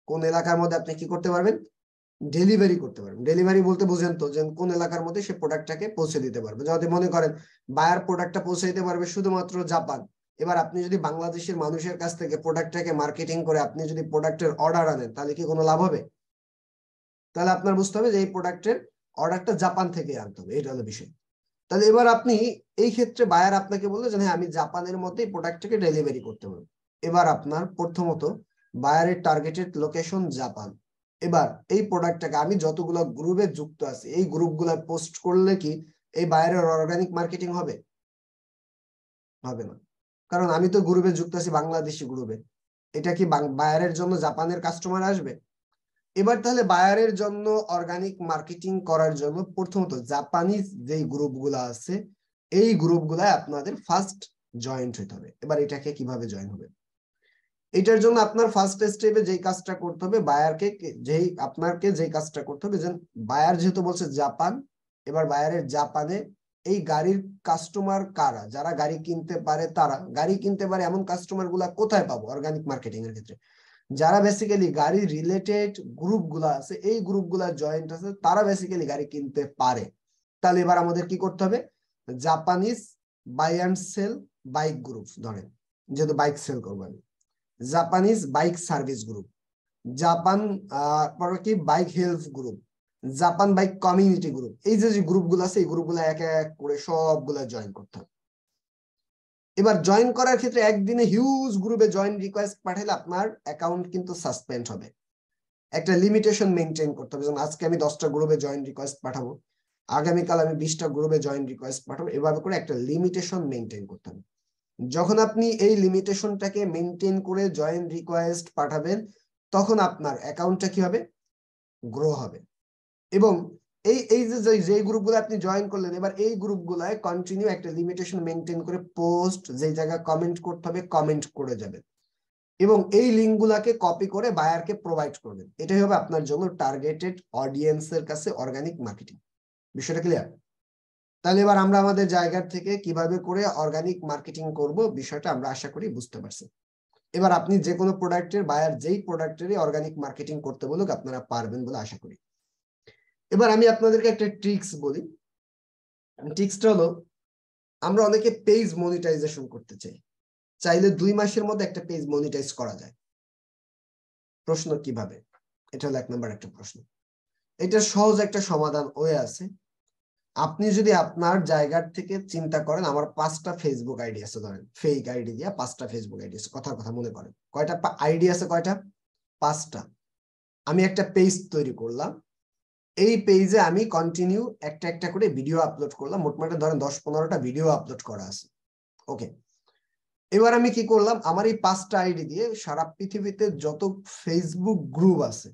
কোন এলাকার মধ্যে আপনি কি করতে পারবেন, ডেলিভারি করতে পারবেন। ডেলিভারি বলতে বুঝেন তো, যে কোন এলাকার মধ্যে সে প্রোডাক্টটাকে পৌঁছে দিতে পারবে। যদি মনে করেন বায়ার প্রোডাক্টটা পৌঁছে দিতে পারবে শুধুমাত্র জাপান, এবার আপনি যদি বাংলাদেশের মানুষের কাছ থেকে প্রোডাক্টটাকে মার্কেটিং করে আপনি যদি প্রোডাক্টের অর্ডার আনেন, তাহলে কি কোনো লাভ হবে? তাহলে আপনার বুঝতে হবে যে এই প্রোডাক্টের অর্ডারটা জাপান থেকে আনতে হবে, এটা হলো বিষয়। তাহলে এবার আপনি এই ক্ষেত্রে বায়ার আপনাকে বললো যে হ্যাঁ আমি জাপানের মধ্যে এই প্রোডাক্টটাকে ডেলিভারি করতে পারবো। এবার আপনার প্রথমত বায়ারের টার্গেটেড লোকেশন জাপান। এবার এই প্রোডাক্টটাকে আমি যতগুলো গ্রুপে যুক্ত আছি এই গ্রুপগুলো পোস্ট করলে কি এই বায়ারের অর্গানিক মার্কেটিং হবে? হবে না, কারণ আমি তো গ্রুপে যুক্ত আছি বাংলাদেশি গ্রুপে। এটা কি বায়ারের জন্য জাপানের কাস্টমার আসবে? এবার তাহলে বায়ারের জন্য অর্গানিক মার্কেটিং করার জন্য প্রথমত জাপানিজ যেই গ্রুপগুলো আছে এই গ্রুপগুলায় আপনাদের ফার্স্ট জয়েন্ট হতে হবে। এবার এটাকে কিভাবে জয়েন হবে, এটার জন্য আপনার ফার্স্ট স্টেপে যেই কাজটা করতে হবে, বায়ারকে আপনাকে যেই কাজটা করতে হবে, যে বায়ার যেহেতু বলছে জাপান, এবার বায়ারের জাপানে এই গাড়ির কাস্টমার কারা, যারা গাড়ি কিনতে পারে, তারা গাড়ি কিনতে পারে এমন কাস্টমার গুলা কোথায় পাবো অর্গানিক মার্কেটিং এর ক্ষেত্রে, যারা বেসিক্যালি গাড়ি রিলেটেড গ্রুপগুলো আছে, এই গ্রুপগুলা জয়েন্ট আছে, তারা বেসিক্যালি গাড়ি কিনতে পারে। তাহলে এবার আমাদের কি করতে হবে, Japanese buy and sell bike group, ধরেন যেহেতু বাইক সেল করবো আমি, Japanese bike service group, Japan পরে কি bike health group, Japan bike community group, এই যে গ্রুপগুলো আছে এই গ্রুপগুলো এক এক করে সবগুলা জয়েন করতে হবে। এবার জয়েন করার ক্ষেত্রে একদিনে হিউজ গ্রুপে জয়েন রিকোয়েস্ট পাঠালে আপনার অ্যাকাউন্ট কিন্তু সাসপেন্ড হবে। একটা লিমিটেশন মেনটেন করতে হবে, যেমন আজকে আমি 10টা গ্রুপে জয়েন রিকোয়েস্ট পাঠাবো, আগামীকাল আমি 20টা গ্রুপে জয়েন রিকোয়েস্ট পাঠাবো, এভাবে করে একটা লিমিটেশন মেনটেন করতে হবে। যখন আপনি এই লিমিটেশনটাকে মেনটেন করে জয়েন রিকোয়েস্ট পাঠাবেন, তখন আপনার অ্যাকাউন্টটা কি হবে, গ্রো হবে। এবং এই এই যে গ্রুপগুলো আপনি জয়েন করলেন, এবার এই গ্রুপগুলায় কন্টিনিউ একটা লিমিটেশন মেনটেন করে পোস্ট, যে জায়গায় কমেন্ট করতে হবে কমেন্ট করে যাবেন, এবং এই লিঙ্কগুলাকে কপি করে বায়ারকে প্রোভাইড করবেন। এটাই হবে আপনার জন্য টার্গেটেড অডিয়েন্সের কাছে অর্গানিক মার্কেটিং। বিষয়টা ক্লিয়ার? তাহলে এবার আমরা আমাদের জায়গা থেকে কিভাবে করে অর্গানিক মার্কেটিং করব, বিষয়টা আমরা আশা করি বুঝতে পারছি। এবার আপনি যে কোনো প্রোডাক্টের বায়ার যেই প্রোডাক্টেরই অর্গানিক মার্কেটিং করতে বলুক, আপনারা পারবেন বলে আশা করি। এবার আমি আপনাদেরকে একটা ট্রিক্স বলি। ট্রিক্সটা হলো, আমরা অনেকে পেজ মনিটাইজেশন করতে চাই, চাইলে 2 মাসের মধ্যে একটা পেজ মনিটাইজ করা যায়। প্রশ্ন কিভাবে? এটা হলো 1 নম্বর একটা প্রশ্ন। এটা সহজ একটা সমাধান হয়ে আছে। আপনি যদি আপনার জায়গার থেকে চিন্তা করেন, আমার 5টা ফেসবুক আইডি আছে, ধরেন ফেক আইডি দিয়া 5টা ফেসবুক আইডি আছে, কথার কথা মনে করেন কয়টা আইডি আছে, কয়টা? 5টা। আমি একটা পেজ তৈরি করলাম, এই পেজে আমি কন্টিনিউ একটা একটা করে ভিডিও আপলোড করলাম, মোটমাট ধরেন 10-15টা ভিডিও আপলোড করা আছে। ওকে, এবার আমি কি করলাম, আমার এই 5টা আইডি দিয়ে সারা পৃথিবীতে যত ফেসবুক গ্রুপ আছে,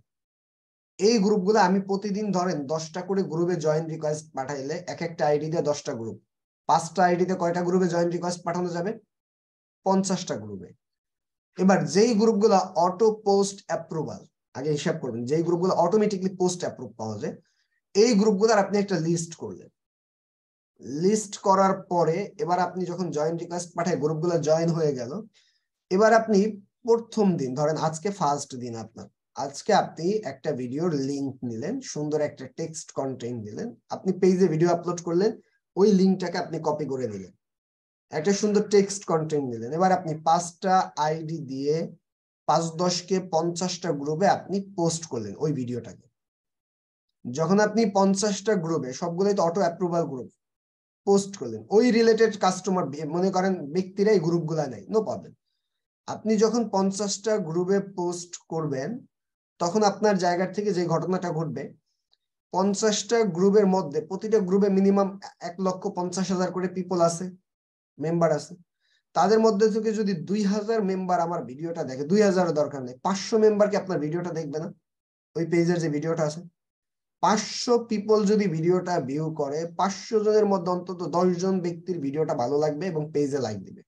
এই গ্রুপগুলো আমি প্রতিদিন ধরেন 10টা করে গ্রুপে জয়েন রিকোয়েস্ট পাঠাইলে, এক একটা আইডি দিয়ে 10টা গ্রুপ, 5টা আইডিতে কয়টা গ্রুপে জয়েন রিকোয়েস্ট পাঠানো যাবে? 50টা গ্রুপে। এবার যেই গ্রুপগুলো অটো পোস্ট অ্যাপ্রুভাল, আগে হিসাব করবেন, যেই গ্রুপগুলো অটোমেটিকলি পোস্ট অ্যাপ্রুভ পাওয়া যায়, এই গ্রুপগুলোর আপনি একটা লিস্ট করলেন। লিস্ট করার পরে এবার আপনি যখন জয়েন রিকোয়েস্ট পাঠায় গ্রুপগুলো জয়েন হয়ে গেল, এবার আপনি প্রথম দিন, ধরেন আজকে ফার্স্ট দিন আপনার, আজকে আপনি একটা ভিডিওর লিংক নিলেন, সুন্দর একটা টেক্সট কন্টেন্ট দিলেন, আপনি পেজে ভিডিও আপলোড করলেন, ওই লিংকটাকে আপনি কপি করে দিলেন, একটা সুন্দর টেক্সট কন্টেন্ট দিলেন। এবার আপনি 5টা আইডি দিয়ে 5-10কে 50টা গ্রুপে আপনি পোস্ট করলেন ওই ভিডিওটাকে। যখন আপনি 50টা গ্রুপে, সবগুলোই তো অটো অ্যাপ্রুভাল গ্রুপ, পোস্ট করলেন, ওই রিলেটেড কাস্টমার, মনে করেন ব্যক্তিরা এই গ্রুপগুলা নেই, নো প্রবলেম, আপনি যখন 50টা গ্রুপে পোস্ট করবেন, তখন আপনার জায়গা থেকে যে ঘটনাটা ঘটবে, 50টা গ্রুপের মধ্যে প্রতিটা গ্রুপে মিনিমাম 1,50,000 করে পিপল আছে, মেম্বার আছে। তাদের মধ্যে থেকে যদি 2000 মেম্বার আমার ভিডিওটা দেখে, 2000-এর দরকার নেই, 500 মেম্বার কি আপনার ভিডিওটা দেখবে না? ওই পেজের যে ভিডিওটা আছে, 500 পিপল যদি ভিডিওটা ভিউ করে, 500 জনের মধ্যে অন্তত 10 জন ব্যক্তির ভিডিওটা ভালো লাগবে এবং পেজে লাইক দিবে।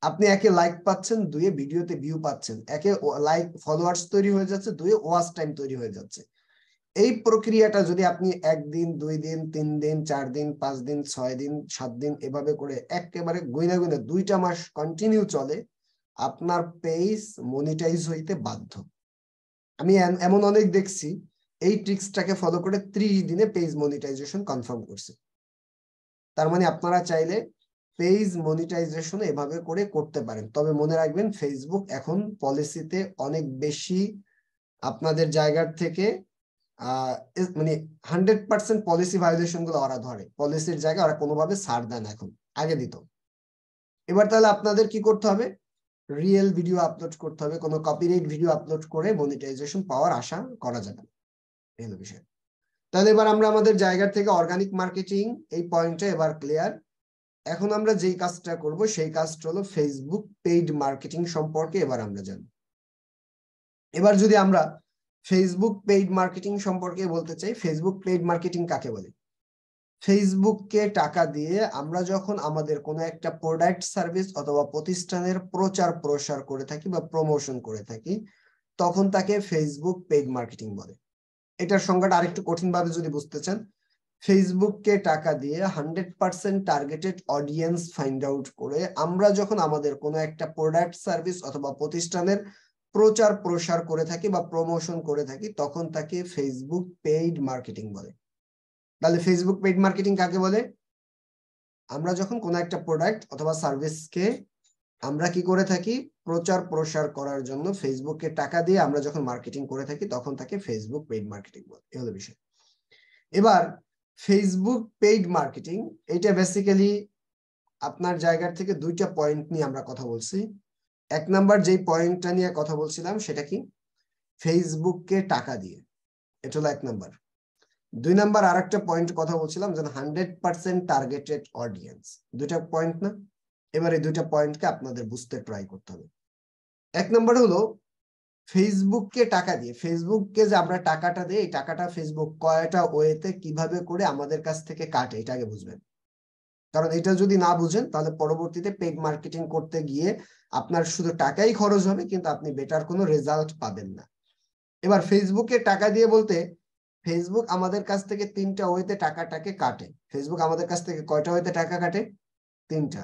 আপনি একে লাইক পাচ্ছেন, 2-এ ভিডিওতে ভিউ পাচ্ছেন, একে লাইক ফলোয়ার্স তৈরি হয়ে যাচ্ছে, 2-এ ওয়াচ টাইম তৈরি হয়ে যাচ্ছে। এই প্রক্রিয়াটা যদি আপনি 1 দিন 2 দিন 3 দিন 4 দিন 5 দিন 6 দিন 7 দিন এভাবে করে একেবারে গুইনা গুইনা 2টা মাস কন্টিনিউ চলে, আপনার পেজ মনিটাইজ হইতে বাধ্য। আমি এমন অনেক দেখছি এই ট্রিক্সটাকে ফলো করে 30 দিনে পেজ মনিটাইজেশন কনফার্ম করছে। তার মানে আপনারা চাইলে পেজ মনিটাইজেশন এভাবে করে করতে পারেন। তবে মনে রাখবেন, ফেসবুক এখন পলিসিতে অনেক বেশি আপনাদের জায়গার থেকে মানে 100% পলিসি ভায়োলেশন গুলো ওরা ধরে, পলিসির জায়গায় ওরা কোনোভাবে ছাড় দেয় না, এখন আগে দিত। এবার তাহলে আপনাদের কি করতে হবে, রিয়েল ভিডিও আপলোড করতে হবে, কোনো কপিরাইট ভিডিও আপলোড করে মনিটাইজেশন পাওয়ার আশা করা যাবে না, এই হলো বিষয়। তাহলে এবার আমরা আমাদের জায়গা থেকে অর্গানিক মার্কেটিং এই পয়েন্টে এবার ক্লিয়ার। এখন আমরা যেই কাজটা করব সেই কাজটা হলো ফেসবুক পেইড মার্কেটিং সম্পর্কে এবার আমরা জানব। এবার যদি আমরা ফেসবুক পেইড মার্কেটিং সম্পর্কে বলতে চাই, ফেসবুক পেইড মার্কেটিং কাকে বলে? ফেসবুককে টাকা দিয়ে আমরা যখন আমাদের কোনো একটা প্রোডাক্ট সার্ভিস অথবা প্রতিষ্ঠানের প্রচার প্রসার করে থাকি বা প্রমোশন করে থাকি, তখন তাকে ফেসবুক পেইড মার্কেটিং বলে। এটার সংজ্ঞাটা আরেকটু কঠিন ভাবে যদি বুঝতে চান, ফেসবুককে টাকা দিয়ে 100% টার্গেটেড অডিয়েন্স ফাইন্ড আউট করে আমরা যখন আমাদের কোনো একটা প্রোডাক্ট সার্ভিস অথবা প্রতিষ্ঠানের প্রচার প্রসার করে থাকি বা প্রমোশন করে থাকি, তখন তাকে ফেসবুক পেইড মার্কেটিং বলে। তাহলে ফেসবুক পেইড মার্কেটিং কাকে বলে? আমরা যখন কোনো একটা প্রোডাক্ট অথবা সার্ভিসকে আমরা কি করে থাকি, প্রচার প্রসার করার জন্য ফেসবুককে টাকা দিয়ে আমরা যখন মার্কেটিং করে থাকি, তখন তাকে ফেসবুক পেইড মার্কেটিং বলে। এই হলো বিষয়। এবার ফেসবুক পেইড মার্কেটিং, এটা বেসিক্যালি আপনার জায়গা থেকে দুইটা পয়েন্ট নিয়ে আমরা কথা বলছি। এক নাম্বার যেই পয়েন্টটা নিয়ে কথা বলছিলাম সেটা কি, ফেসবুককে টাকা দিয়ে, এটা হলো এক নাম্বার। দুই নাম্বার আর একটা পয়েন্ট কথা বলছিলাম যে 100% টার্গেটেড অডিয়েন্স। দুইটা পয়েন্ট না? এবার এই দুইটা পয়েন্টকে আপনাদের বুঝতে ট্রাই করতে হবে। এক নাম্বার হলো ফেসবুককে টাকা দিয়ে, ফেসবুককে যে আমরা টাকাটা দিই, এই টাকাটা ফেসবুক কয়টা ওয়েতে কিভাবে করে আমাদের কাছ থেকে কাটে, এটা আগে বুঝবেন। কারণ এটা যদি না বুঝেন তাহলে পরবর্তীতে পেইড মার্কেটিং করতে গিয়ে আপনার শুধু টাকাই খরচ হবে, কিন্তু আপনি বেটার কোনো রেজাল্ট পাবেন না। এবার ফেসবুকে টাকা দিয়ে বলতে, ফেসবুক আমাদের কাছ থেকে তিনটা ওয়েতে টাকাটাকে কাটে। ফেসবুক আমাদের কাছ থেকে কয়টা ওয়েতে টাকা কাটে? তিনটা।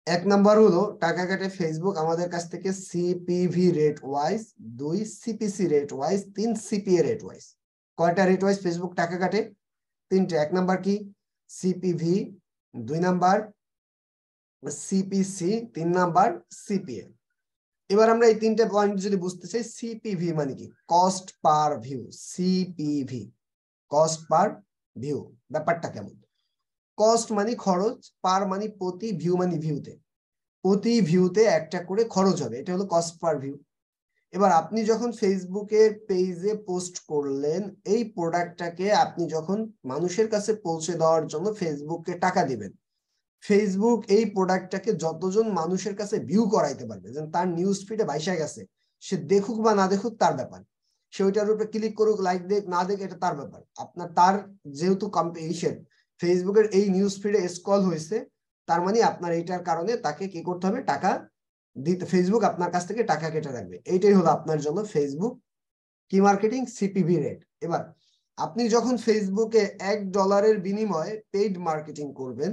এক নাম্বার হলো টাকা কাটে ফেসবুক আমাদের কাছ থেকে সিপিভি রেট ওয়াইজ, দুই সিপিসি রেট ওয়াইজ, তিন সিপিএ রেট ওয়াইজ। কয়টা রেট ওয়াইজ ফেসবুক টাকা কাটে? তিনটা। এক নাম্বার কি? সিপিভি, দুই নাম্বার সিপিসি, তিন নাম্বার সিপিএ। এবার আমরা এই তিনটা পয়েন্ট যদি বুঝতে চাই, সিপিভি মানে কি, cost per view. CPV, cost per view. ব্যাপারটা কেমন? কস্ট মানে খরচ, পার মানে প্রতি, ভিউ মানে ভিউতে। প্রতি ভিউতে একটা করে খরচ হবে, এটা হলো কস্ট পার ভিউ। এবার আপনি যখন ফেসবুকের পেজে পোস্ট করলেন, এই প্রোডাক্টটাকে আপনি যখন মানুষের কাছে পৌঁছে দেওয়ার জন্য ফেসবুককে টাকা দিবেন, ফেসবুক এই প্রোডাক্টটাকে যতজন মানুষের কাছে ভিউ করাইতে পারবে, যেন তার নিউজ ফিডে ভাইসা গেছে, সে দেখুক বা না দেখুক তার ব্যাপার, সে ওইটার উপরে ক্লিক করুক, লাইক দেখ না দেখ, এটা তার ব্যাপার। আপনার তার যেহেতু কম্পিটিশন ফেসবুকের এই নিউজ ফিডে স্ক্রল হয়েছে, তার মানে আপনার এইটার কারণে তাকে কি করতে হবে, টাকা দিতে, ফেসবুক আপনার কাছ থেকে টাকা কেটে রাখবে। এইটাই হলো আপনার জন্য ফেসবুক কি মার্কেটিং, সিপিভি রেট। এবার আপনি যখন ফেসবুকে $1 বিনিময়ে পেইড মার্কেটিং করবেন,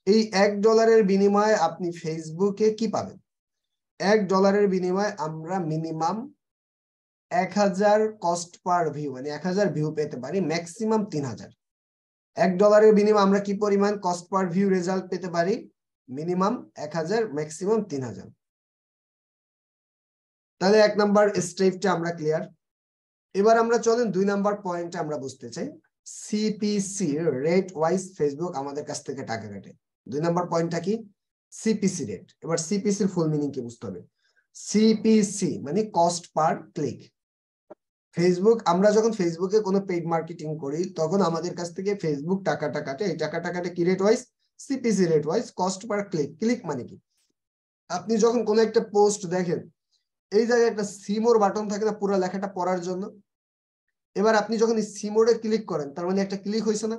এই $1 বিনিময়ে আপনি ফেসবুকে কি পাবেন? $1 বিনিময়ে আমরা মিনিমাম 1000 কস্ট পার ভিউ, মানে 1000 ভিউ পেতে পারি, ম্যাক্সিমাম 3000। $1 বিনিময়ে আমরা কি পরিমাণ কস্ট পার ভিউ রেজাল্ট পেতে পারি? Minimum 1000, maximum 3000। তাহলে এক নাম্বার স্টেপটা আমরা ক্লিয়ার। এবার আমরা চলেন দুই নাম্বার পয়েন্টে আমরা বুঝতে চাই, সিপিসি রেট ওয়াইজ ফেসবুক আমাদের কাছ থেকে টাকা কাটে। দুই নাম্বার পয়েন্টটা কি? CPC rate. এবার সিপিসির ফুল মিনিং কি বুঝতে হবে। সিপিসি মানে কস্ট পার ক্লিক। ফেসবুক, আমরা যখন ফেসবুকে কোনো পেইড মার্কেটিং করি, তখন আমাদের কাছ থেকে ফেসবুক টাকাটা কাটে। এই টাকাটা কাটে কি rate wise? CPC rate wise, cost per click. Click মানে কি, আপনি যখন কোনো একটা পোস্ট দেখেন, এই জায়গায় একটা সিমোর বাটন থাকে না পুরো লেখাটা পড়ার জন্য, এবার আপনি যখন সিমোডে ক্লিক করেন, তার মানে একটা ক্লিক হয়েছে না?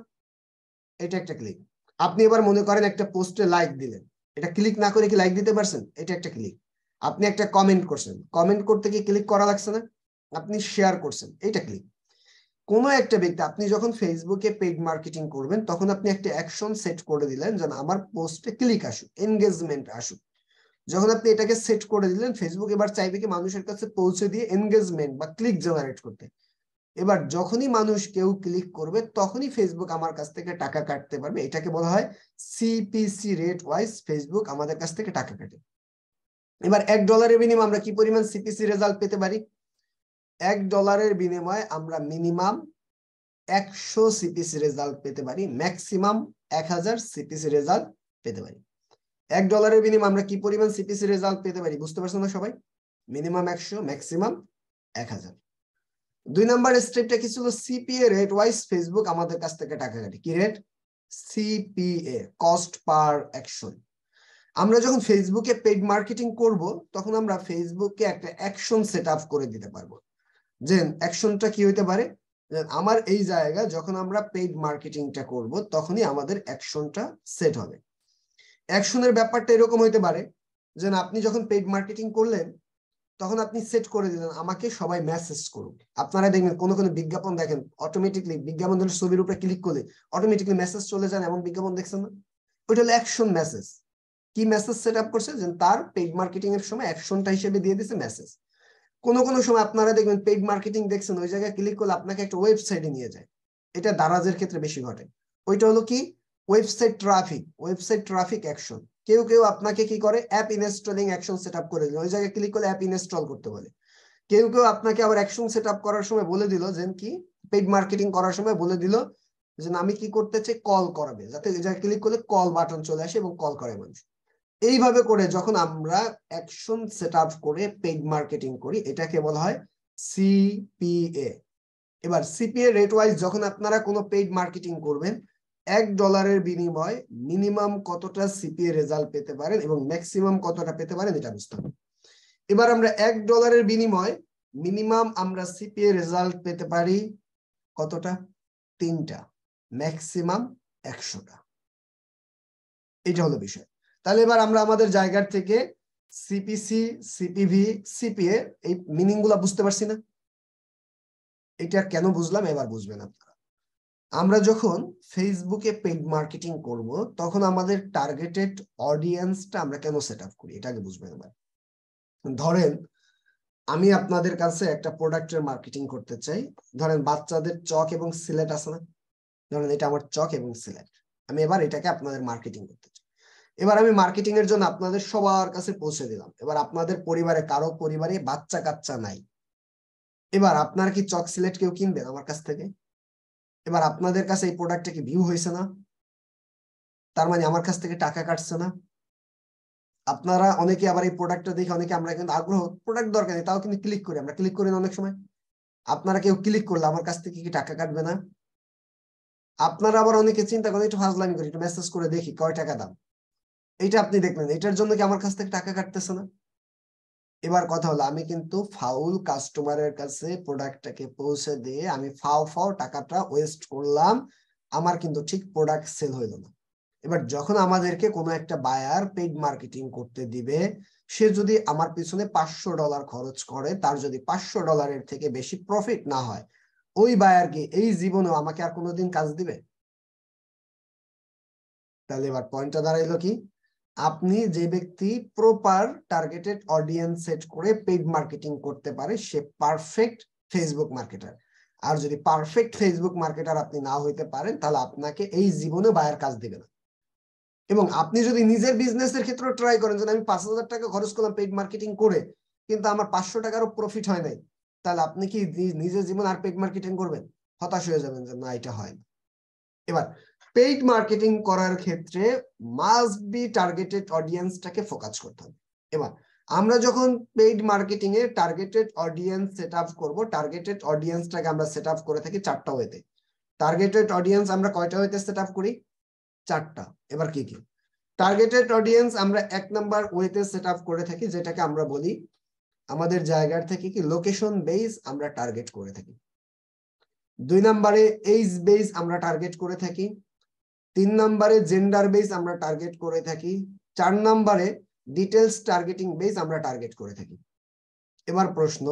এটা একটা ক্লিক। আপনি এবার মনে করেন একটা পোস্টে লাইক দিলেন, এটা ক্লিক না করে কি লাইক দিতে পারছেন? এটা একটা ক্লিক। আপনি একটা কমেন্ট করছেন, কমেন্ট করতে কি ক্লিক করা লাগছে না? আপনি শেয়ার করছেন, এটা ক্লিক। কোনো একটা ব্যক্তি, আপনি যখন ফেসবুকে পেইড মার্কেটিং করবেন, তখন আপনি একটা অ্যাকশন সেট করে দিলেন যেন আমার পোস্টে ক্লিক আসুক, এনগেজমেন্ট আসুক। যখন আপনি এটাকে সেট করে দিলেন, ফেসবুক এবার চাইবে কি মানুষের কাছে পৌঁছে দিয়ে এনগেজমেন্ট বা ক্লিক জেনারেট করতে। এবার যখনই মানুষ কেউ ক্লিক করবে, তখনই ফেসবুক আমার কাছ থেকে টাকা কাটতে পারবে। এটাকে বলা হয় সিপিসি রেট ওয়াইজ ফেসবুক আমাদের কাছ থেকে টাকা কাটে। এবার $1 বিনিময়ে আমরা কি পরিমাণ সিপিসি রেজাল্ট পেতে পারি? $1 বিনিময়ে আমরা মিনিমাম 100 সিপিসি রেজাল্ট পেতে পারি, ম্যাক্সিমাম 1000 সিপিসি রেজাল্ট পেতে পারি। $1 বিনিময়ে আমরা কি পরিমাণ সিপিসি রেজাল্ট পেতে পারি বুঝতে পারছেন না সবাই? Minimum 100, maximum 1000। দুই নাম্বার স্টেপটা কি ছিল? সিপিএ রেট ওয়াইজ ফেসবুক আমাদের কাছ থেকে টাকা কাটে। কি rate? CPA, cost per action. আমরা যখন ফেসবুকে পেইড মার্কেটিং করব, তখন আমরা ফেসবুকে একটা অ্যাকশন সেট আপ করে দিতে পারবো। যে অ্যাকশনটা কি হইতে পারে, আমার এই জায়গা যখন আমরা পেইড মার্কেটিংটা করব, তখনই আমাদের অ্যাকশনটা সেট হবে। অ্যাকশনের ব্যাপারটা এরকম হইতে পারে যে আপনি যখন পেইড মার্কেটিং করলেন, তখন আপনি সেট করে দিলেন আমাকে সবাই মেসেজ করুক। আপনারা দেখবেন কোনো কোনো বিজ্ঞাপন দেখেন, অটোমেটিকলি বিজ্ঞাপনের ছবির উপরে ক্লিক করলে অটোমেটিকলি মেসেজ চলে যায়, এমন বিজ্ঞাপন দেখছেন না? ওইটা হলো অ্যাকশন মেসেজ। কি মেসেজ সেট আপ করছে? যে তার পেইড মার্কেটিং এর সময় অ্যাকশনটা হিসেবে দিয়ে দিছে মেসেজ। কোনো কোনো সময় আপনারা দেখবেন পেইড মার্কেটিং দেখছেন, ওই জায়গায় ক্লিক করলে আপনাকে একটা ওয়েবসাইটে নিয়ে যায়। এটা দারাজের ক্ষেত্রে বেশি ঘটে। ওইটা হলো কি, ওয়েবসাইট ট্রাফিক অ্যাকশন। কেউ কেউ আপনাকে কি করে, app installing action set up করে দিল, ওই জায়গায় ক্লিক করলে অ্যাপ ইনস্টল করতে বলে। কেউ কেউ আপনাকে আবার অ্যাকশন সেট আপ করার সময় বলে দিল যে কি, পেইড মার্কেটিং করার সময় বলে দিল যে আমি কি করতে চাই, কল করাবে, যাতে এই জায়গায় ক্লিক করলে কল বাটন চলে আসে এবং কল করে মানুষ। এইভাবে করে যখন আমরা অ্যাকশন সেট আপ করে পেইড মার্কেটিং করি, এটাকে বলা হয় সিপিএ। এবার সিপিএ রেট ওয়াইজ যখন আপনারা কোনো পেইড মার্কেটিং করবেন, $1 বিনিময়ে মিনিমাম কতটা সিপিএ রেজাল্ট পেতে পারেন এবং ম্যাক্সিমাম কতটা পেতে পারেন এটা বুঝতে হবে। এবার আমরা $1 বিনিময়ে মিনিমাম আমরা সিপিএ রেজাল্ট পেতে পারি কতটা, 3টা, ম্যাক্সিমাম 100টা। এটা হলো বিষয়। তাহলে এবার আমরা আমাদের জায়গার থেকে সিপিসি, সিপিভি, সিপিএ এই মিনিং গুলা বুঝতে পারছি না? এটা কেন বুঝলাম এবার বুঝবেন আপনারা। আমরা যখন ফেসবুকে পেইড মার্কেটিং করব, তখন আমাদের টার্গেটেড অডিয়েন্সটা আমরা কেন সেট আপ করি, এটাকে বুঝবেন এবার। ধরেন আমি আপনাদের কাছে একটা প্রোডাক্টের মার্কেটিং করতে চাই। ধরেন বাচ্চাদের চক এবং সিলেট আছে না, ধরেন এটা আমার চক এবং সিলেট, আমি এবার এটাকে আপনাদের মার্কেটিং করতে চাই। এবার আমি মার্কেটিং এর জন্য আপনাদের সবার কাছে পৌঁছে দিলাম। এবার আপনাদের পরিবারে কারো পরিবারে বাচ্চা কাচ্চা নাই, এবার আপনার কি চক সিলেট কেউ কিনবেন আমার কাছ থেকে? এবার আপনাদের কাছে এই প্রোডাক্টটা কি ভিউ হয়েছে না? তার মানে আমার কাছ থেকে টাকা কাটছে না? আপনারা অনেকে আবার এই প্রোডাক্টটা দেখে অনেকে, আমরা কিন্তু আগ্রহ, প্রোডাক্ট দরকার নেই তাও কিন্তু ক্লিক করি, আমরা ক্লিক করি না অনেক সময়। আপনারা কেউ ক্লিক করলে আমার কাছ থেকে কি টাকা কাটবে না? আপনারা আবার অনেকে চিন্তা করেন একটু ফাজলামি করি, একটু মেসেজ করে দেখি কয় টাকা দাম, এইটা আপনি দেখলেন, এটার জন্য কি আমার কাছ থেকে টাকা কাটতেছে না? এবার কথা হলো, আমি কিন্তু ফাউল কাস্টমারের কাছে প্রোডাক্টটাকে পৌঁছে দিয়ে আমি ফাও টাকাটা ওয়েস্ট করলাম, আমার কিন্তু ঠিক প্রোডাক্ট সেল হইলো না। এবার যখন আমাদেরকে কোনো একটা বায়ার পেইড মার্কেটিং করতে দিবে, সে যদি আমার পিছনে $500 খরচ করে, তার যদি $500 থেকে বেশি প্রফিট না হয়, ওই বায়ার কি এই জীবনেও আমাকে আর কোনোদিন কাজ দিবে? তাহলে এবার পয়েন্টটা দাঁড়াইলো কি, আপনি যে ব্যক্তি প্রপার টার্গেটেড অডিয়েন্স সেট করে পেইড মার্কেটিং করতে পারে, সে পারফেক্ট ফেসবুক মার্কেটার। আর যদি পারফেক্ট ফেসবুক মার্কেটার আপনি না হইতে পারেন, তাহলে আপনাকে এই জীবনে বায়ার কাজ দিবে না। এবং আপনি যদি নিজের বিজনেসের ক্ষেত্রে ট্রাই করেন যে আমি $5,000 খরচ করলাম পেইড মার্কেটিং করে, কিন্তু আমার $500 প্রফিট হয় নাই, তাহলে আপনি কি নিজের জীবন আর পেইড মার্কেটিং করবেন? হতাশ হয়ে যাবেন যে না, এটা হয় না। এবার পেইড মার্কেটিং করার ক্ষেত্রে মাস্ট বি টার্গেটেড অডিয়েন্সটাকে ফোকাস করতে হবে। এবার আমরা যখন পেইড মার্কেটিং এ টার্গেটেড অডিয়েন্স সেট আপ করবো, টার্গেটেড অডিয়েন্সটাকে আমরা সেট আপ করে থাকি 4টা ওয়েতে। টার্গেটেড অডিয়েন্স আমরা কয়টা ওয়েতে সেট আপ করি? 4টা। এবার কি কি টার্গেটেড অডিয়েন্স আমরা 1 নাম্বার ওয়েতে সেট আপ করে থাকি, যেটাকে আমরা বলি আমাদের জায়গার থেকে কি লোকেশন বেস আমরা টার্গেট করে থাকি। 2 নাম্বারে এজ বেস আমরা টার্গেট করে থাকি। 3 নাম্বারে জেন্ডার বেস আমরা টার্গেট করে থাকি। 4 নাম্বারে ডিটেলস টার্গেটিং বেস আমরা টার্গেট করে থাকি। এবার প্রশ্ন,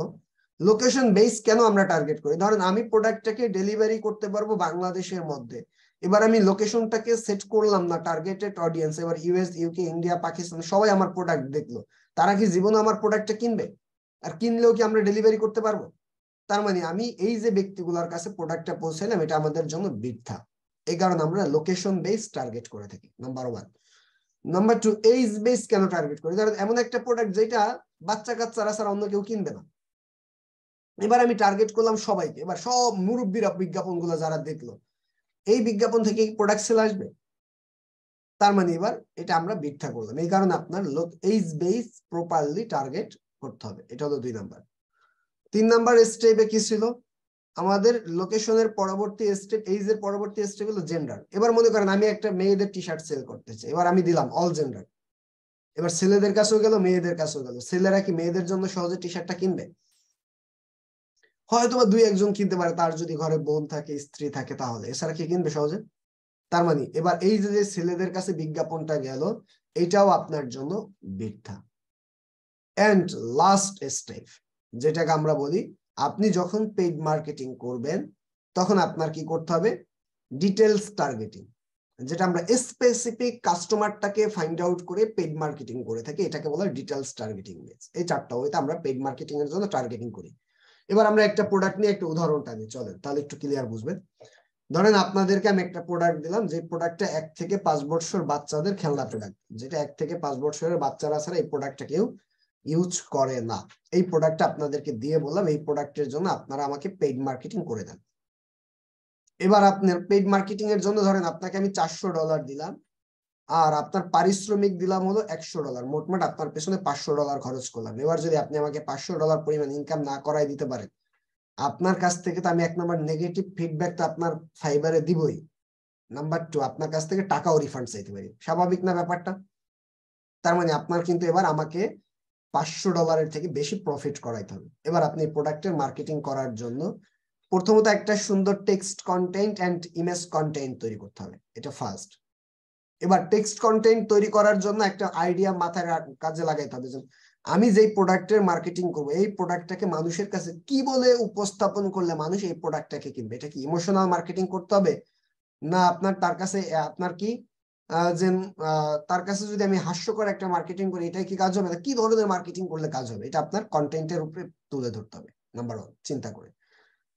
লোকেশন বেস কেন আমরা টার্গেট করি? ধরেন আমি প্রোডাক্টটাকে ডেলিভারি করতে পারবো বাংলাদেশের মধ্যে, এবার আমি লোকেশনটাকে সেট করলাম না টার্গেটেড অডিয়েন্স, এবার ইউএস, ইউকে, ইন্ডিয়া, পাকিস্তান সবাই আমার প্রোডাক্ট দেখলো, তারা কি জীবনে আমার প্রোডাক্টটা কিনবে? আর কিনলেও কি আমরা ডেলিভারি করতে পারবো? তার মানে আমি এই যে ব্যক্তিগুলোর কাছে প্রোডাক্টটা পৌঁছাইলাম, এটা আমাদের জন্য বৃথা। এই কারণে আমরা লোকেশন বেস টার্গেট করে থাকি, নাম্বার 1। নাম্বার 2, এজ বেস কেন টার্গেট করি? ধরেন এমন একটা প্রোডাক্ট যেটা বাচ্চা কাচ্চারা ছাড়া অন্য কেউ কিনবে না, এবার আমি টার্গেট করলাম সবাইকে, এবার সব মুরব্বীরা বিজ্ঞাপনগুলো যারা দেখলো, এই বিজ্ঞাপন থেকে প্রোডাক্ট সেল আসবে? তার মানে এবার এটা আমরা বৃথা করলাম। এই কারণে আপনার এজ বেস প্রপারলি টার্গেট করতে হবে, এটা হলো 2 নাম্বার। 3 নাম্বার স্টেপে কি ছিল আমাদের? লোকেশনের পরবর্তী স্টেপ, এইজের পরবর্তী স্টেপ হলো জেন্ডার। এবার মনে করেন আমি একটা মেয়েদের টি শার্ট সেল করতে চাই, এবার আমি দিলাম অল জেন্ডার। এবার ছেলেদের কাছেও গেল, মেয়েদের কাছেও গেল। ছেলেরা কি মেয়েদের জন্য সহজে টি শার্টটা কিনবে? হয়তো বা 2-1 জন কিনতে পারে, তার যদি ঘরে বোন থাকে, স্ত্রী থাকে, তাহলে। এছাড়া কি কিনবে সহজে? তার মানে এবার এই যে ছেলেদের কাছে বিজ্ঞাপনটা গেল, এটাও আপনার জন্য বৃথা। এন্ড লাস্ট স্টেপ, যেটাকে আমরা বলি, আপনি যখন পেইড মার্কেটিং করবেন, তখন আপনার কি করতে হবে? Details targeting. যেটা আমরা স্পেসিফিক কাস্টমারটাকে ফাইন্ড আউট করে পেইড মার্কেটিং করে থাকি, এটাকে বলা হয় ডিটেইলস টার্গেটিং। এই 4টা ওয়েতে আমরা পেইড মার্কেটিং এর জন্য টার্গেটিং করি। এবার আমরা একটা প্রোডাক্ট নিয়ে একটা উদাহরণটা নিই, চলেন তাহলে একটু ক্লিয়ার বুঝবেন। ধরেন আপনাদেরকে আমি একটা প্রোডাক্ট দিলাম, যে প্রোডাক্টটা 1 থেকে 5 বছর বাচ্চাদের খেলনা প্রোডাক্ট, যেটা 1 থেকে 5 বছরের বাচ্চারা ছাড়া এই প্রোডাক্টটা কেউ ইউজ করে না। এই প্রোডাক্টটা আপনাদেরকে দিয়ে বললাম এই প্রোডাক্টের জন্য আপনারা আমাকে পেইড মার্কেটিং করে দেন। এবার আপনার পেইড মার্কেটিং এর জন্য ধরেন আপনাকে আমি $400 দিলাম, আর আপনার পারিশ্রমিক দিলাম হলো $100, মোটমাট আপনার পেছনে $500 খরচ করলাম। এবার যদি আপনি আমাকে $500 পরিমাণ ইনকাম না করাই দিতে পারেন, আপনার কাছ থেকে তো আমি 1 নম্বর নেগেটিভ ফিডব্যাক তো আপনার ফাইবারে দিবই, নাম্বার 2 আপনার কাছ থেকে টাকাও রিফান্ড চাইতে পারি। স্বাভাবিক না ব্যাপারটা? তার মানে আপনার কিন্তু এবার আমাকে $500 থেকে বেশি প্রফিট করাইতে হবে। এবার আপনি প্রোডাক্টের মার্কেটিং করার জন্য প্রথমত একটা সুন্দর text content and image content তৈরি করতে হবে, এটা ফার্স্ট। এবার টেক্সট কন্টেন্ট তৈরি করার জন্য একটা আইডিয়া মাথায় কাজে লাগাইতে হবে, আমি যেই প্রোডাক্টের মার্কেটিং করবো এই প্রোডাক্টটাকে মানুষের কাছে কি বলে উপস্থাপন করলে মানুষ এই প্রোডাক্টটাকে কিনবে। এটা কি ইমোশনাল মার্কেটিং করতে হবে, না আপনার তার কাছে আপনার কি যে তার কাছে যদি আমি হাস্যকর একটা মার্কেটিং করি এটাই কি কাজ হবে, কি ধরনের মার্কেটিং করলে কাজ হবে, এটা আপনার কন্টেন্টের উপরে তুলে ধরতে হবে নাম্বার 1 চিন্তা করে।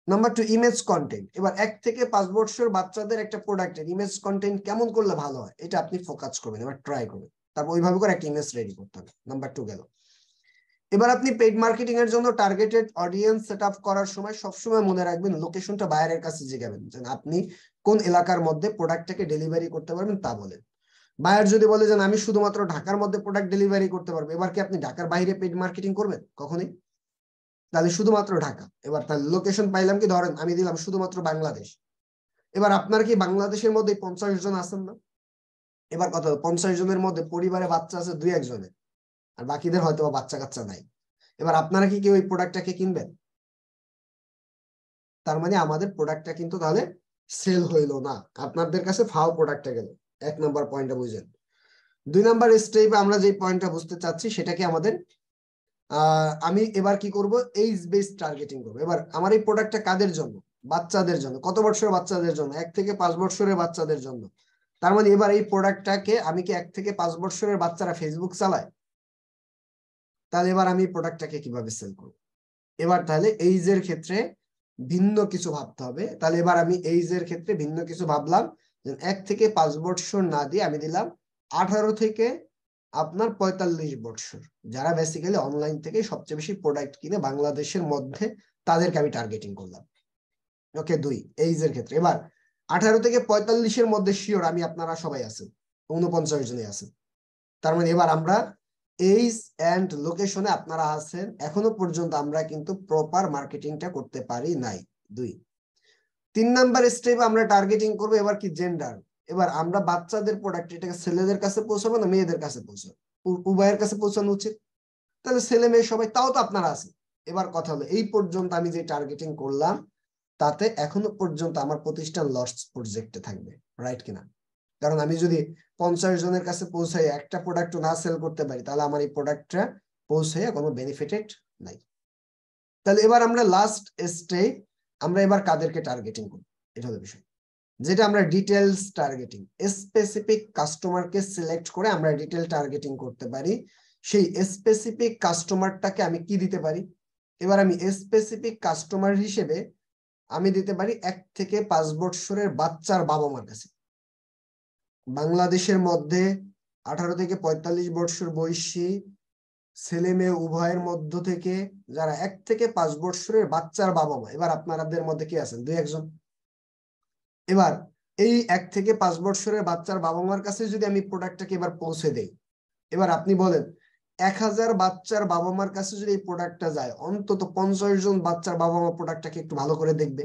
Number 2 image content. এবার 1 থেকে 5 বছর বাচ্চাদের একটা প্রোডাক্টের ইমেজ কন্টেন্ট কেমন করলে ভালো হয় এটা আপনি ফোকাস করবেন, এবার ট্রাই করবেন, তারপর ওইভাবে করে একটা ইমেজ রেডি করতে হবে। নাম্বার 2 গেল। এবার আপনি পেইড মার্কেটিং এর জন্য টার্গেটেড অডিয়েন্স সেটআপ করার সময় সবসময় মনে রাখবেন লোকেশনটা বায়ারের কাছে জিগাবেন, আপনি কোন এলাকার মধ্যে প্রোডাক্টটাকে ডেলিভারি করতে পারবেন তা বলেন। বায়ার যদি বলে যে আমি শুধুমাত্র ঢাকার মধ্যে প্রোডাক্ট ডেলিভারি করতে পারবো, এবার কি আপনি ঢাকার বাইরে পেইড মার্কেটিং করবেন? কখনোই। তাহলে শুধুমাত্র ঢাকা। এবার তাহলে লোকেশন পাইলাম কি, ধরেন আমি দিলাম শুধুমাত্র বাংলাদেশ। এবার আপনার কি বাংলাদেশের মধ্যে 50 জন আছেন না? এবার কথা হলো 50 জনের মধ্যে পরিবারে বাচ্চা আছে 2-1 জনের, আর বাকিদের হয়তো বাচ্চা কাচ্চা নাই। এবার আপনারা কি কেউ ওই প্রোডাক্টটাকে কিনবেন? তার মানে আমাদের প্রোডাক্টটা কিন্তু তাহলে সেল হইলো না, আপনাদের কাছে ফাও প্রোডাক্টটা গেল। 1 নম্বর পয়েন্টটা বুঝেন। 2 নম্বর স্টেপে আমরা যে পয়েন্টটা বুঝতে চাচ্ছি সেটা কি আমাদের আমি এবার কি করব, এইজ বেসড টার্গেটিং করব। এবার আমার এই প্রোডাক্টটা কাদের জন্য? বাচ্চাদের জন্য। কত বছরের বাচ্চাদের জন্য? 1 থেকে 5 বছরের বাচ্চাদের জন্য। তার মানে এবার এই প্রোডাক্টটাকে আমি কি 1 থেকে 5 বছরের বাচ্চারা ফেসবুক চালায়? তাহলে এবার আমি প্রোডাক্টটাকে কিভাবে সেল করব? এবার তাহলে এইজের ক্ষেত্রে ভিন্ন কিছু ভাবতে হবে। তাহলে এবার আমি এইজের ক্ষেত্রে ভিন্ন কিছু ভাবলাম, 1 থেকে 5 বছর না দিয়ে আমি দিলাম 18 থেকে আপনার 45 বছর, যারা বেসিক্যালি অনলাইন থেকে সবচেয়ে বেশি প্রোডাক্ট কিনে বাংলাদেশের মধ্যে, তাদেরকে আমি টার্গেটিং করলাম। ওকে 2 এইজের ক্ষেত্রে। এবার 18 থেকে 45-এর মধ্যে শিওর আমি আপনারা সবাই আছেন, 49 জনই আছেন। তার মানে এবার আমরা এইজ এন্ড লোকেশনে আপনারা আছেন, এখনো পর্যন্ত আমরা কিন্তু প্রপার মার্কেটিংটা করতে পারি নাই। 2 3 নাম্বার স্টেপ আমরা টার্গেটিং করব এবার কি জেন্ডার। এবার আমরা বাচ্চাদের প্রোডাক্ট এটাকে ছেলেদের কাছে পৌঁছাবো না মেয়েদের কাছে পৌঁছাবো? উভয়ের কাছে পৌঁছানো উচিত। তাহলে ছেলে মেয়ে সবাই, তাও তো আপনারা আছেন। এবার কথা হলো এই পর্যন্ত আমি যে টার্গেটিং করলাম তাতে এখনো পর্যন্ত আমার প্রতিষ্ঠান লস প্রজেক্টে থাকবে, রাইট কিনা? কারণ আমি যদি 50 জনের কাছে পৌঁছাই একটা প্রোডাক্ট না সেল করতে পারি, তাহলে আমার এই প্রোডাক্টটা পৌঁছায় কোনো বেনিফিটেড নাই। তাহলে এবার আমরা লাস্ট স্টেপ, আমরা এবার কাদেরকে টার্গেটিং করব, এটা হলো বিষয়, যেটা আমরা ডিটেলস টার্গেটিং। স্পেসিফিক কাস্টমারকে সিলেক্ট করে আমরা ডিটেল টার্গেটিং করতে পারি। সেই স্পেসিফিক কাস্টমারটাকে আমি কি দিতে পারি? এবার আমি স্পেসিফিক কাস্টমার হিসেবে আমি দিতে পারি 1 থেকে 5 বছরের বাচ্চার বাবা মার কাছে। বাংলাদেশের মধ্যে 18 থেকে 45 বছর বয়সী ছেলে মেয়ে উভয়ের মধ্য থেকে যারা 1 থেকে 5 বছরের বাচ্চার বাবা মা, এবার আপনাদের মধ্যে কি আছেন? 2-1 জন। এবার এই 1 থেকে 5 বছরের বাচ্চার বাবা মার কাছে যদি আমি প্রোডাক্টটাকে এবার পৌঁছে দেই, এবার আপনি বলেন 1000 বাচ্চার বাবা মার কাছে যদি এই প্রোডাক্টটা যায়, অন্তত 50 জন বাচ্চার বাবা মা প্রোডাক্টটাকে একটু ভালো করে দেখবে।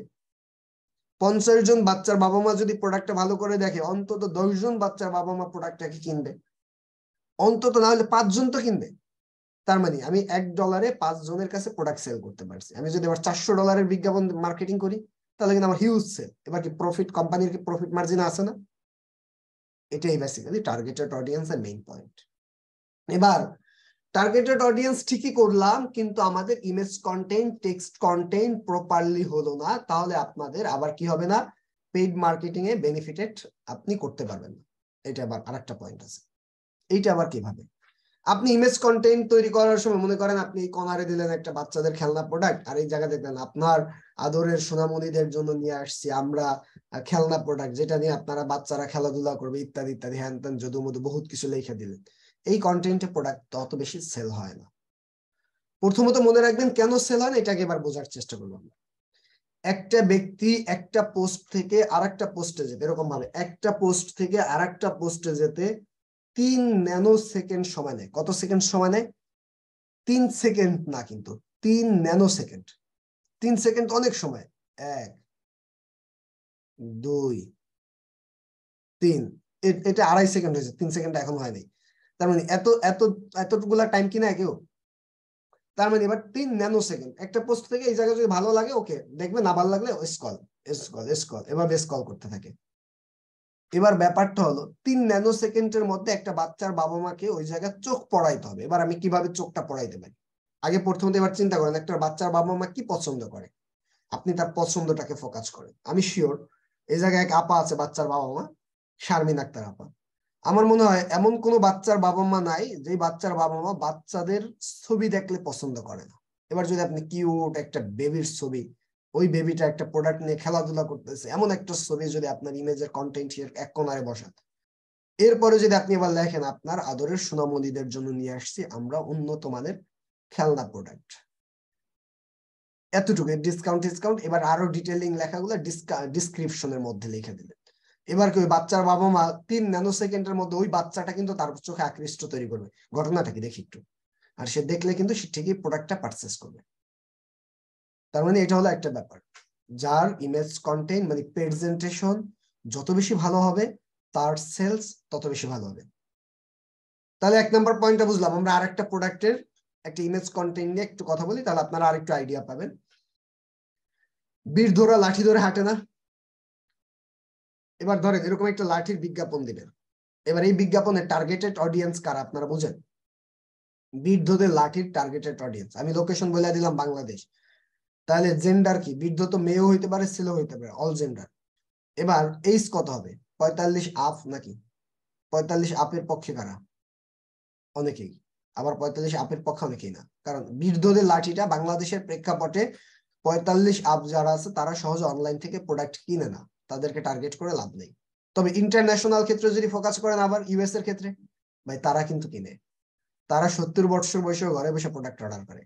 50 জন বাচ্চার বাবা মা যদি প্রোডাক্টটা ভালো করে দেখে, অন্তত 10 জন বাচ্চার বাবা মা প্রোডাক্টটাকে কিনবে, অন্তত না হলে 5 জন তো কিনবে। তার মানে আমি $1 5 জনের কাছে প্রোডাক্ট সেল করতে পারছি। আমি যদি আবার $400 বিজ্ঞাপন মার্কেটিং করি, তাহলে কিন্তু আমার হিউজ সেল। এবার কি প্রফিট, কোম্পানির কি প্রফিট মার্জিন আছে না? এটাই বেসিক্যালি টার্গেটেড অডিয়েন্সের মেইন পয়েন্ট। এবার টার্গেটেড অডিয়েন্স ঠিকই করলাম, কিন্তু আমাদের image content, text content properly হলো না, তাহলে আপনাদের আবার কি হবে না, পেইড মার্কেটিং এ বেনিফিটেড আপনি করতে পারবেন না। এটা আবার আরেকটা পয়েন্ট আছে। এইটা আবার কিভাবে? আপনি ইমেজ কন্টেন্ট তৈরি করার সময় মনে করেন আপনি কর্নারে দিলেন একটা বাচ্চাদের খেলনা প্রোডাক্ট, আর এই জায়গায় দেখলেন আপনার আদরের সোনামণিদের জন্য নিয়ে আসছি আমরা খেলনা প্রোডাক্ট, যেটা নিয়ে আপনারা বাচ্চারা খেলাধুলা করবে ইত্যাদি ইত্যাদি হ্যান ত্যান যদু মধু বহুত কিছু লিখে দিলেন। এই কন্টেন্টে প্রোডাক্ট অত বেশি সেল হয় না। প্রথমত মনে রাখবেন কেন সেল হয় না, এটাকে এবার বোঝার চেষ্টা করবো আমরা। একটা ব্যক্তি একটা পোস্ট থেকে আরেকটা পোস্টে যেতে, এরকম ভাবে একটা পোস্ট থেকে আরেকটা পোস্টে যেতে 3 ন্যানো সেকেন্ড সময় নেয়। কত সেকেন্ড সময় নেয়? 3 সেকেন্ড না, কিন্তু 3 ন্যানো সেকেন্ড। 3 সেকেন্ড অনেক সময়। 1 2 3, এটা 2.5 সেকেন্ড হয়েছে, 3 সেকেন্ড এখন হয়নি। তার মানে এত এত এতটুকুলা টাইম কিনা কেউ? তার মানে এবার 3 ন্যানো সেকেন্ড একটা পোস্ট থেকে এই জায়গায় যদি ভালো লাগে ওকে দেখবে, না ভালো লাগলে স্ক্রল স্ক্রল স্ক্রল এভাবে স্ক্রল করতে থাকে। এবার ব্যাপারটা হলো 3 ন্যানো সেকেন্ডের মধ্যে একটা বাচ্চার বাবা মাকে ওই জায়গায় চোখ পড়াইতে হবে। এবার আমি কিভাবে চোখটা পড়াইতে পারি? আগে প্রথমত এবার চিন্তা করেন একটা বাচ্চার বাবা মা কি পছন্দ করে, আপনি তার পছন্দটাকে ফোকাস করেন। আমি শিওর এই জায়গায় এক আপা আছে বাচ্চার বাবা মা, শারমিন আক্তার আপা। আমার মনে হয় এমন কোনো বাচ্চার বাবা মা নাই যে বাচ্চার বাবা মা বাচ্চাদের ছবি দেখলে পছন্দ করে না। এবার যদি আপনি কিউট একটা বেবির ছবি, ওই বেবিটা একটা প্রোডাক্ট নিয়ে খেলাধুলা করতেছে, এমন একটা ছবি যদি আপনার ইমেজের কন্টেন্ট এক কোনারে বসান, এরপরে যদি আপনি এবার লেখেন আপনার আদরের সোনামণিদের জন্য নিয়ে আসছি আমরা উন্নত মানের খেলনা প্রোডাক্ট, এতটুকু ডিসকাউন্ট ডিসকাউন্ট, এবার আরো ডিটেইলিং লেখাগুলো ডিসক্রিপশনের মধ্যে লিখে দিলেন। এবার কি ওই বাচ্চার বাবা মা 3 ন্যানো সেকেন্ডের মধ্যে ওই বাচ্চাটা কিন্তু তার চোখে আকৃষ্ট তৈরি করবে। ঘটনাটা কি দেখি একটু, আর সে দেখলে কিন্তু সে ঠিকই প্রোডাক্টটা পারচেস করবে। তার মানে এটা হলো একটা ব্যাপার, যার ইমেজ কন্টেন্ট মানে প্রেজেন্টেশন যত বেশি ভালো হবে তার সেলস তত বেশি ভালো হবে। তাহলে 1 নম্বর পয়েন্টটা বুঝলাম। আমরা আরেকটা প্রোডাক্টের একটা ইমেজ কন্টেন্ট নিয়ে একটু কথা বলি, তাহলে আপনারা আরেকটু আইডিয়া পাবেন। বীরধরা লাঠি ধরে হাঁটে না? এবার ধরেন এরকম একটা লাঠির বিজ্ঞাপন দিবেন। এবার এই বিজ্ঞাপনের টার্গেটেড অডিয়েন্স কারা আপনারা বুঝেন? বীরধদের লাঠির টার্গেটেড অডিয়েন্স, আমি লোকেশন বলে দিলাম বাংলাদেশ। তাহলে জেন্ডার কি? বীরধ তো মেয়েও হইতে পারে ছেলেও হইতে পারে, অল জেন্ডার। এবার এইজ কত হবে? 45 আপ নাকি? 45 আপের পক্ষে কারা? অনেকেই। আবার 45 আপের পক্ষে অনেকেই না, কারণ বীরধদের লাঠিটা বাংলাদেশের প্রেক্ষাপটে 45 আপ যারা আছে তারা সহজে অনলাইন থেকে প্রোডাক্ট কিনে না, তাদেরকে টার্গেট করে লাভ নেই। তবে ইন্টারন্যাশনাল ক্ষেত্রে যদি ফোকাস করেন, আবার ইউএস এর ক্ষেত্রে ভাই তারা কিন্তু কিনে, তারা 70 বছর বয়সে ঘরে বসে প্রোডাক্ট অর্ডার করে।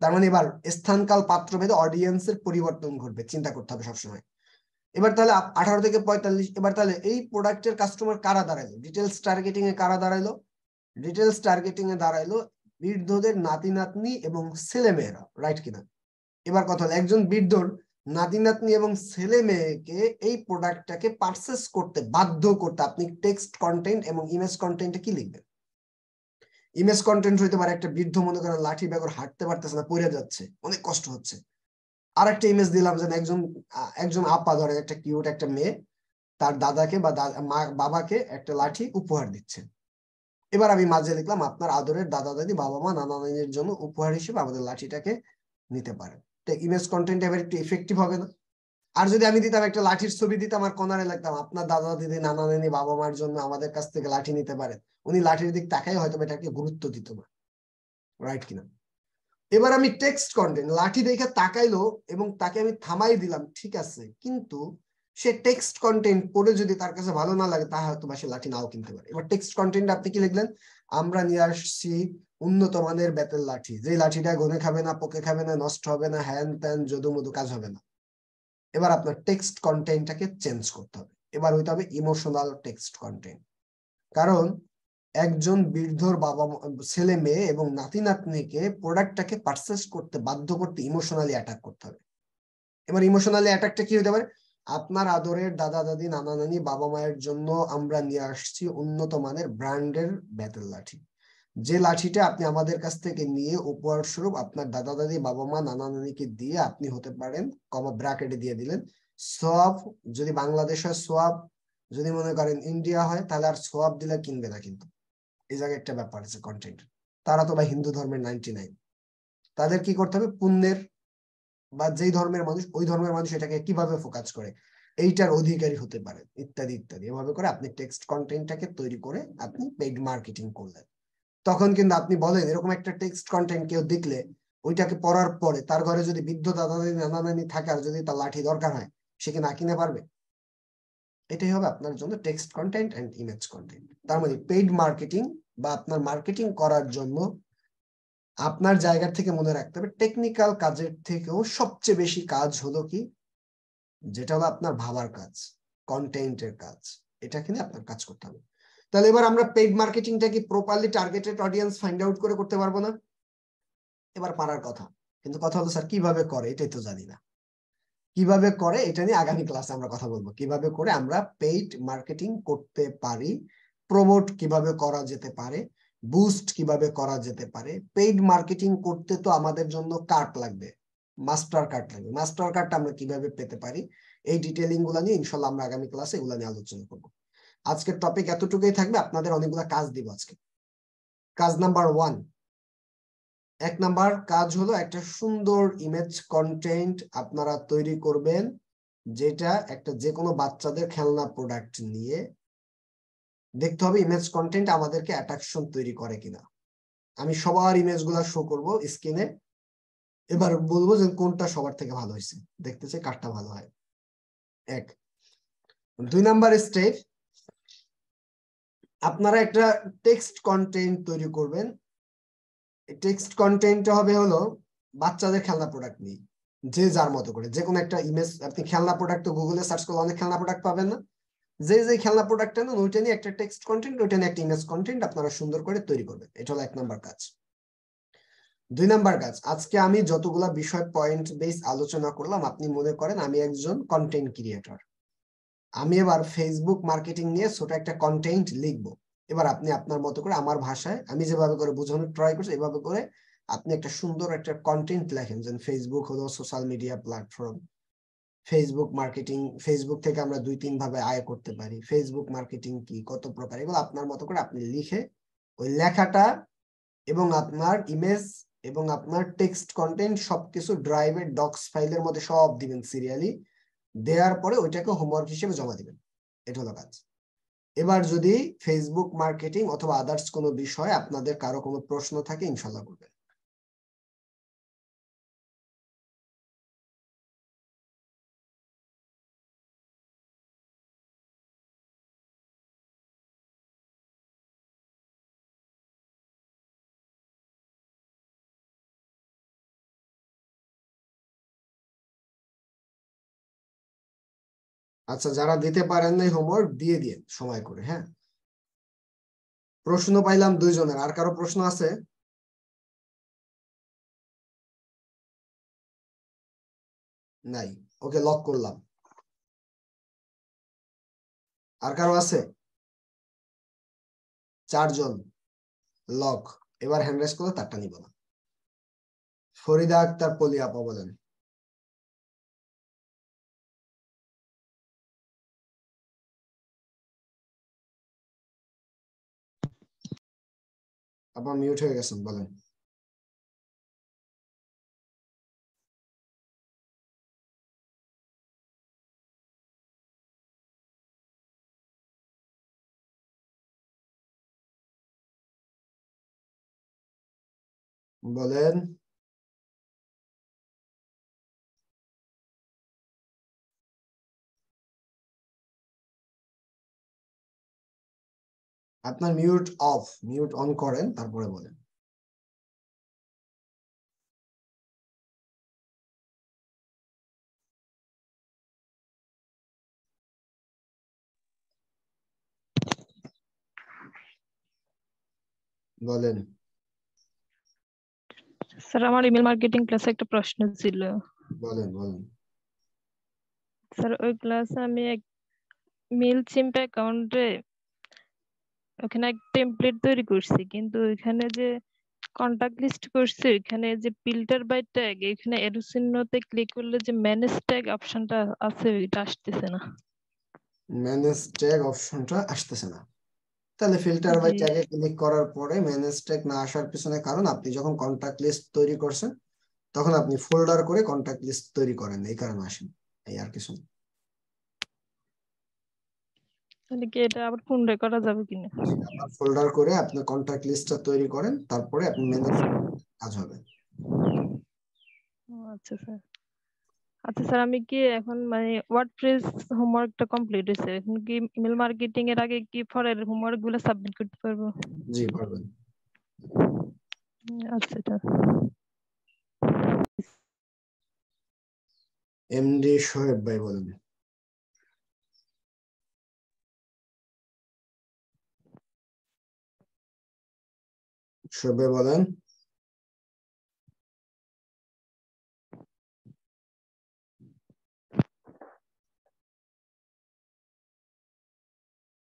তার মানে এবার স্থানকাল পাত্রভেদে অডিয়েন্সের পরিবর্তন ঘটবে, চিন্তা করতে হবে সবসময়। এবার তাহলে 18 থেকে 45, এবার তাহলে এই প্রোডাক্টের কাস্টমার কারা দাঁড়াইলো? ডিটেলস টার্গেটিং এ কারা দাঁড়াইলো? ডিটেলস টার্গেটিং এ দাঁড়াইলো বৃদ্ধদের নাতি নাতনি এবং ছেলে মেয়েরা, রাইট কিনা? এবার কথা হলো একজন বৃদ্ধর নাতি নাতনি এবং ছেলে মেয়েকে এই প্রোডাক্টটাকে পারচেস করতে বাধ্য করতে আপনি টেক্সট কন্টেন্ট এবং ইমেজ কন্টেন্টে কি লিখবেন? ইমেজ কন্টেন্ট হইতে পারে একটা বৃদ্ধ মনে করেন লাঠি বেগর হাঁটতে পারতেছে না, পড়ে যাচ্ছে, অনেক কষ্ট হচ্ছে। আর একটা ইমেজ দিলাম যে একজন আপা ধরেন একটা কিউট একটা মেয়ে তার দাদাকে বা বাবাকে একটা লাঠি উপহার দিচ্ছে। এবার আমি মাঝে লিখলাম আপনার আদরের দাদা দাদি বাবা মা নানা নানির জন্য উপহার হিসেবে আমাদের লাঠিটাকে নিতে পারেন। তো ইমেজ কন্টেন্ট এবার একটু ইফেক্টিভ হবে না? আর যদি আমি দিতাম একটা লাঠির ছবি দিতাম আর কোনারে লিখতাম আপনার দাদা দিদি নানা নানি বাবা মার জন্য আমাদের কাছ থেকে লাঠি নিতে পারেন, উনি লাঠির দিক তাকাই হয়তো এটাকে গুরুত্ব দিত না, রাইট কিনা? এবার আমি টেক্সট কন্টেন্ট লাঠি দেখে তাকাইলো এবং তাকে আমি থামাই দিলাম, ঠিক আছে, কিন্তু সে টেক্সট কন্টেন্ট পড়ে যদি তার কাছে ভালো না লাগে তা হয়তো বা সে লাঠি নাও কিনতে পারে। এবার টেক্সট কন্টেন্ট আপনি কি লিখলেন? আমরা নিয়ে আসছি উন্নত মানের বেতের লাঠি, যে লাঠিটা গনে খাবে না, পোকে খাবে না, নষ্ট হবে না, হ্যান ত্যান যদু মধু কাজ হবে না। এবার আপনার টেক্সট কন্টেন্টটাকে চেঞ্জ করতে হবে, এবার হইতে হবে ইমোশনাল টেক্সট কন্টেন্ট। কারণ একজন বৃদ্ধর বাবা ছেলে মেয়ে এবং নাতি নাতনিকে প্রোডাক্টটাকে পারচেস করতে বাধ্য করতে ইমোশনালি অ্যাটাক করতে হবে। এবার ইমোশনালি অ্যাটাকটা কি হতে পারে? আপনার আদরের দাদা দাদি নানা নানি বাবা মায়ের জন্য আমরা নিয়ে আসছি উন্নত মানের ব্র্যান্ডের বেতের লাঠি, যে লাঠিটা আপনি আমাদের কাছ থেকে নিয়ে উপহার স্বরূপ আপনার দাদা দাদি বাবা মা নানা নানিকে দিয়ে আপনি হতে পারেন, কমা ব্র্যাকেটে দিয়ে দিলেন সোয়াব, যদি বাংলাদেশ হয় সোয়াব, যদি মনে করেন ইন্ডিয়া হয় তাহলে আর সোয়াব দিলে কিনবে না। কিন্তু এই জায়গায় একটা ব্যাপার আছে কন্টেন্ট, তারা তো ভাই হিন্দু ধর্মের 99, তাদের কি করতে হবে পুণ্যের, বা যেই ধর্মের মানুষ ওই ধর্মের মানুষ এটাকে কিভাবে ফোকাস করে, এইটার অধিকারী হতে পারেন, ইত্যাদি ইত্যাদি। এভাবে করে আপনি টেক্সট কন্টেন্টটাকে তৈরি করে আপনি পেইড মার্কেটিং করলেন। তখন কিন্তু আপনি বলেন এরকম একটা টেক্সট কন্টেন্ট কেউ দেখলে ওইটাকে পড়ার পরে তার ঘরে যদি বৃদ্ধ দাদা দাদি নানা নানি থাকে আর যদি তার লাঠি দরকার হয়, সে কি না কিনে পারবে? এটাই হবে আপনার জন্য text content and image content. তার মানে পেইড মার্কেটিং বা আপনার মার্কেটিং করার জন্য আপনার জায়গা থেকে মনে রাখতে হবে টেকনিক্যাল কাজের থেকেও সবচেয়ে বেশি কাজ হলো কি, যেটা হলো আপনার ভাবার কাজ, কন্টেন্টের কাজ। এটা কিনে আপনার কাজ করতে হবে। তাহলে এবার আমরা পেইড মার্কেটিংটা কি properly targeted audience find out করে করতে পারবো না? এবার পারার কথা, কিন্তু কথা হলো স্যার কিভাবে করে এটাই তো জানি না। কিভাবে করে এটা নিয়ে আগামী ক্লাসে আমরা কথা বলবো, কিভাবে করে আমরা পেইড মার্কেটিং করতে পারি, প্রমোট কিভাবে করা যেতে পারে, বুস্ট কিভাবে করা যেতে পারে। পেইড মার্কেটিং করতে তো আমাদের জন্য কার্ড লাগবে, মাস্টার কার্ড লাগবে। মাস্টার কার্ডটা আমরা কিভাবে পেতে পারি, এই ডিটেইলিং গুলা নিয়ে ইনশাল্লাহ আমরা আগামী ক্লাসে এগুলা নিয়ে আলোচনা করবো। আজকের টপিক এতটুকুই থাকবে। আপনাদের অনেকগুলা কাজ দিব আজকে। কাজ নাম্বার 1, 1 নাম্বার কাজ হলো একটা সুন্দর ইমেজ কন্টেন্ট আপনারা তৈরি করবেন, যেটা একটা যে কোনো বাচ্চাদের খেলনা প্রোডাক্ট নিয়ে। দেখতে হবে ইমেজ কন্টেন্ট আমাদেরকে অ্যাট্রাকশন তৈরি করে কিনা। আমি সবার ইমেজ গুলা শো করবো স্ক্রিনে, এবার বলবো যে কোনটা সবার থেকে ভালো হয়েছে, দেখতে চাই কারটা ভালো হয়। 1 2 নাম্বার স্টেপ, আপনারা একটা টেক্সট কন্টেন্ট তৈরি করবেন। টেক্সট কন্টেন্টটা হবে হলো বাচ্চাদের খেলনা প্রোডাক্ট নিয়ে, যে যার মতো করে যে কোনো একটা ইমেজ। আপনি খেলনা প্রোডাক্ট তো গুগলে সার্চ করলে অনেক খেলনা প্রোডাক্ট পাবেন না, যে যে খেলনা প্রোডাক্টটা নেন ওইটা নিয়ে একটা টেক্সট কন্টেন্ট, ওইটা নিয়ে একটা ইমেজ কন্টেন্ট আপনারা সুন্দর করে তৈরি করবেন। এটা হলো 1 নাম্বার কাজ। 2 নাম্বার কাজ, আজকে আমি যতগুলা বিষয় পয়েন্ট বেস আলোচনা করলাম, আপনি মনে করেন আমি একজন কন্টেন্ট ক্রিয়েটর, আমি এবার ফেসবুক মার্কেটিং নিয়ে ছোট একটা কন্টেন্ট লিখবো। এবার আপনি আপনার মতো করে আমার ভাষায় আমি যেভাবে করে বোঝানোর ট্রাই করছি এভাবে করে আপনি একটা সুন্দর একটা কন্টেন্ট লেখেন, যেন ফেসবুক হলো social media platform, Facebook marketing, Facebook থেকে আমরা 2-3 ভাবে আয় করতে পারি, ফেসবুক মার্কেটিং কি, কত প্রকার, এগুলো আপনার মতো করে আপনি লিখে ওই লেখাটা এবং আপনার ইমেজ এবং আপনার টেক্সট কন্টেন্ট সবকিছু ড্রাইভের ডক্স ফাইলের মধ্যে সব দিবেন সিরিয়ালি, দেওয়ার পরে ওইটাকে হোমওয়ার্ক হিসেবে জমা দিবেন। এটা হলো কাজ। এবার যদি ফেসবুক মার্কেটিং অথবা আদার্স কোনো বিষয় আপনাদের কারো কোনো প্রশ্ন থাকে ইনশাল্লাহ করবেন। আচ্ছা, যারা দিতে পারেন নাই হোমওয়ার্ক দিয়ে দিন সময় করে। হ্যাঁ, প্রশ্ন পাইলাম 2 জনের, আর কারো প্রশ্ন আছে? নাই, ওকে লক করলাম। আর কারো আছে? 4 জন, লক। এবার হ্যান্ড রাইজ করলে তারটা নিব না। ফরিদা আক্তার পলি আপা বলেন। আপা মিউট হয়ে গেছেন, বলেন। বলেন। আপনার মিউট অফ, মিউট অন করেন তারপরে বলেন। বলেন। স্যার আমার ইমেল মার্কেটিং ক্লাসে একটা প্রশ্ন ছিল। বলেন বলেন। স্যার ওই ক্লাসে আমি এক মেইলচিম্প অ্যাকাউন্টে ওখানে এক টেমপ্লেট তৈরি করছি, কিন্তু ওইখানে যে কন্টাক্ট লিস্ট করছি ওইখানে যে ফিল্টার বাই ট্যাগ, এখানে এরো চিহ্নতে ক্লিক করলে যে ম্যানেজ ট্যাগ অপশনটা আছে ওইটা আসতেছে না। ম্যানেজ ট্যাগ অপশনটা আসতেছে না? তাহলে ফিল্টার বাই জি ট্যাগে ক্লিক করার পরে ম্যানেজ ট্যাগ না আসার পিছনে কারণ আপনি যখন কন্টাক্ট লিস্ট তৈরি করছেন তখন আপনি ফোল্ডার করে কন্টাক্ট লিস্ট তৈরি করেন, এই কারণে আসেন, এই আর কিছু না। তাহলে কি এটা আবার পুনরায় করা যাবে কিনা? আবার ফোল্ডার করে আপনি কন্টাক্ট লিস্টটা তৈরি করেন, তারপরে আপনি ম্যানেজ কাজ হবে। আচ্ছা স্যার। আচ্ছা স্যার, আমি কি এখন মানে ওয়ার্ডপ্রেস হোমওয়ার্কটা কমপ্লিট হয়েছে, এখন কি ইমেল মার্কেটিং এর আগে কি পরের হোমওয়ার্ক গুলো সাবমিট করতে পারবো? জি পারবেন। আচ্ছা স্যার। এমডি সোহেব ভাই বলেন। সোহেব ভাই বলেন।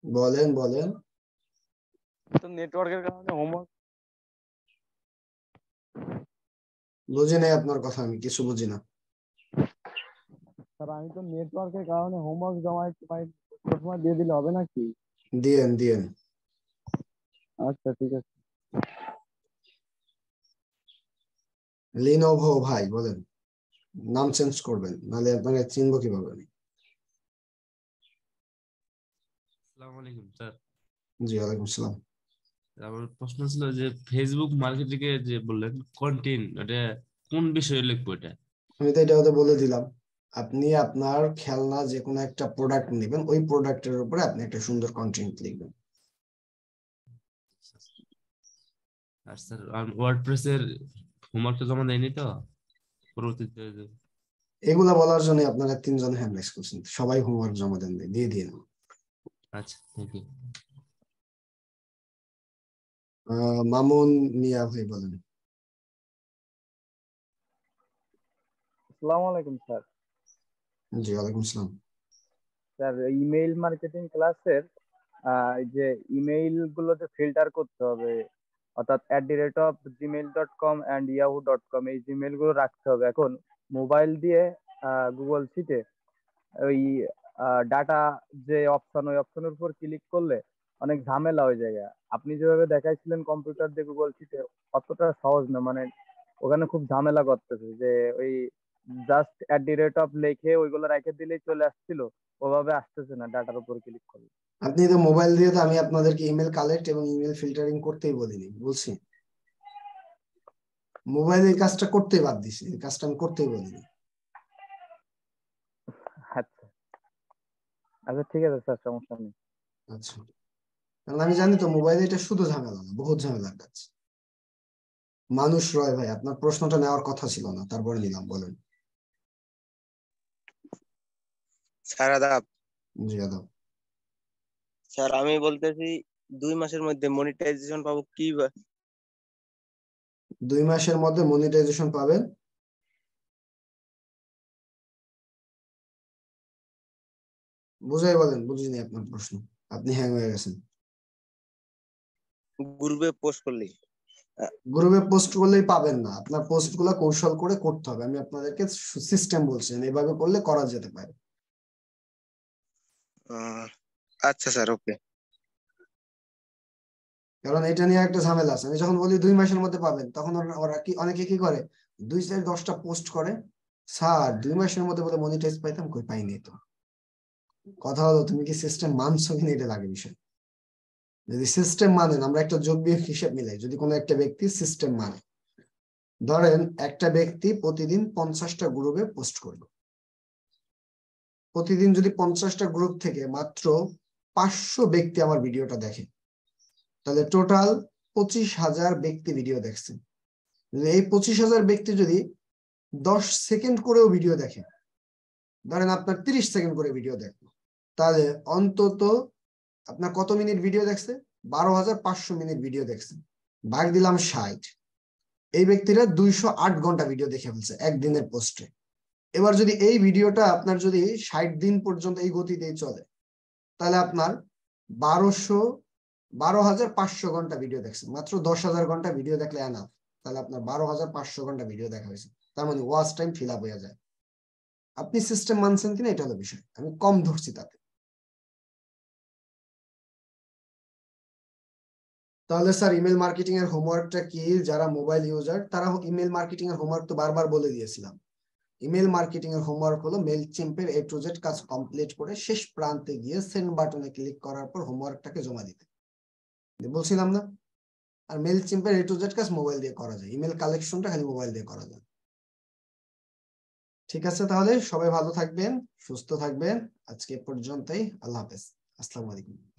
বলেন বলেন। তো নেটওয়ার্কের কারণে হোমওয়ার্ক বুঝি নাই আপনার কথা, আমি কিছু বুঝি না। স্যার, আমি তো নেটওয়ার্কের কারণে হোমওয়ার্ক জমা সময় দিয়ে দিলে হবে নাকি? দিয়েন দিয়েন। আচ্ছা ঠিক আছে। লিনোভো ভাই বলেন। নাম চেঞ্জ করবেন, নাহলে আপনাকে চিনবো কিভাবে আমি। আসসালামু আলাইকুম স্যার। জি ওয়ালাইকুম আসসালাম। আমার প্রশ্ন ছিল যে ফেসবুক মার্কেটিং এ যে বললেন কন্টেন্ট, এটা কোন বিষয়ে লিখবো এটা? আমি তো এটা হতে বলে দিলাম, আপনি আপনার খেলনা যে কোনো একটা প্রোডাক্ট নেবেন, ওই প্রোডাক্টের উপরে আপনি একটা সুন্দর কন্টেন্ট লিখবেন। আর স্যার ওয়ার্ডপ্রেস এর হোমওয়ার্কটা জমা দেয়নি তো পরবর্তীতে এগুলা বলার জন্য আপনারা তিনজন হ্যান্ড রাইজ করছেন, সবাই হোমওয়ার্ক জমা দেন, দিয়ে দিন। আচ্ছা থ্যাংক ইউ। মামুন মিয়া ভাই বলেন। আসসালামু আলাইকুম স্যার। জি ওয়ালাইকুম আসসালাম। স্যার, ইমেইল মার্কেটিং ক্লাসের যে ইমেইল গুলোতে ফিল্টার করতে হবে, অর্থাৎ @gmail.com and yahoo.com, এই জিমেইল গুলো রাখতে হবে। এখন মোবাইল দিয়ে গুগল শিটে ওই ডাটা যে অপশন, ওই অপশনের উপর ক্লিক করলে অনেক ঝামেলা হয়ে যায়। আপনি যেভাবে দেখাইছিলেন কম্পিউটার দিয়ে গুগল শিটে, অতটা সহজ না, মানে ওখানে খুব ঝামেলা করতেছে যে ওই জাস্ট @, ওইগুলো রেখে দিলেই চলে আসছিল, ওভাবে আসতেছে না ডাটার উপর ক্লিক করলে। আপনি তো মোবাইল দিয়ে, তো আমি আপনাদেরকে ইমেল কালেক্ট এবং ইমেল ফিল্টারিং করতেই বলিনি, বলছি। মোবাইল এই কাজটা করতেই বাদ দিছি, এই কাজটা আমি করতেই বলিনি। আচ্ছা আচ্ছা, ঠিক আছে স্যার, সমস্যা নেই। আচ্ছা, কারণ আমি জানি তো মোবাইলে এটা শুধু ঝামেলা না, বহুত ঝামেলার কাজ। মানুষ রয় ভাই, আপনার প্রশ্নটা নেওয়ার কথা ছিল না, তারপরে নিলাম, বলেন। স্যার আদাব। জি আদাব। স্যার আমি বলতেছি 2 মাসের মধ্যে মনিটাইজেশন পাবো কি 2 মাসের মধ্যে মনিটাইজেশন পাবেন? বুঝাই বলেন, বুঝিনি আপনার প্রশ্ন, আপনি হ্যাং হয়ে গেছেন। গ্রুপে পোস্ট করলে? গ্রুপে পোস্ট করলেই পাবেন না, আপনার পোস্ট গুলা কৌশল করে করতে হবে। আমি আপনাদেরকে সিস্টেম বলছেন, এইভাবে করলে করা যেতে পারে। আচ্ছা স্যার, ওকে। কারণ এটা নিয়ে একটা ঝামেলা আছে, আমি যখন বলি 2 মাসের মধ্যে পাবেন, তখন ওরা কি, অনেকে কি করে, 2-4-10টা পোস্ট করে, স্যার 2 মাসের মধ্যে বলে মনিটাইজ পাইতাম, কই পাইনি তো। কথা হলো, তুমি কি সিস্টেম মানছো কিনা, এটা লাগে বিষয়। যদি সিস্টেম মানেন, আমরা একটা যোগ বিয়োগ হিসেব মিলাই, যদি কোনো একটা ব্যক্তি সিস্টেম মানে, ধরেন একটা ব্যক্তি প্রতিদিন 50টা গ্রুপে পোস্ট করলো, প্রতিদিন যদি 50টা গ্রুপ থেকে মাত্র 500 ব্যক্তি আমার ভিডিওটা দেখে, তাহলে টোটাল 25,000 ব্যক্তি ভিডিও দেখছেন। এই 25,000 ব্যক্তি যদি 10 সেকেন্ড করেও ভিডিও দেখে, ধরেন আপনার 30 সেকেন্ড করে ভিডিও দেখলো, তাহলে অন্তত আপনার কত মিনিট ভিডিও দেখছে? 12,500 মিনিট ভিডিও দেখছে, ভাগ দিলাম 60, এই ব্যক্তিরা 208 ঘন্টা ভিডিও দেখে ফেলছে একদিনের পোস্টে। এবার যদি এই ভিডিওটা আপনার যদি 60 দিন পর্যন্ত এই গতিতেই চলে, তাহলে আপনার 12,500 ঘন্টা ভিডিও দেখছেন, মাত্র 10,000 ঘন্টা ভিডিও দেখলে এনাফ, তাহলে আপনার 12,500 ঘন্টা ভিডিও দেখা হয়েছে, তার মানে ওয়াচ টাইম ফিল আপ হয়ে যায়। আপনি সিস্টেম মানছেন কিনা এটা হলো বিষয়, আমি কম ধরছি তাতে। তাহলে স্যার ইমেল মার্কেটিং এর হোমওয়ার্কটা কি? যারা মোবাইল ইউজার তারা ইমেল মার্কেটিং এর হোমওয়ার্ক তো বারবার বলে দিয়েছিলাম, ইমেল মার্কেটিং এর হোমওয়ার্ক হলো মেইলচিম্পের A to Z কাজ কমপ্লিট করে শেষ প্রান্তে গিয়ে সেন্ড বাটনে ক্লিক করার পর হোমওয়ার্কটাকে জমা দিতে। বলছিলাম না? আর মেইলচিম্পের A to Z কাজ মোবাইল দিয়ে করা যায়, ইমেল কালেকশনটা খালি মোবাইল দিয়ে করা যায়। ঠিক আছে, তাহলে সবাই ভালো থাকবেন, সুস্থ থাকবেন। আজকে এ পর্যন্তই। আল্লাহ হাফেজ। আসসালামু আলাইকুম।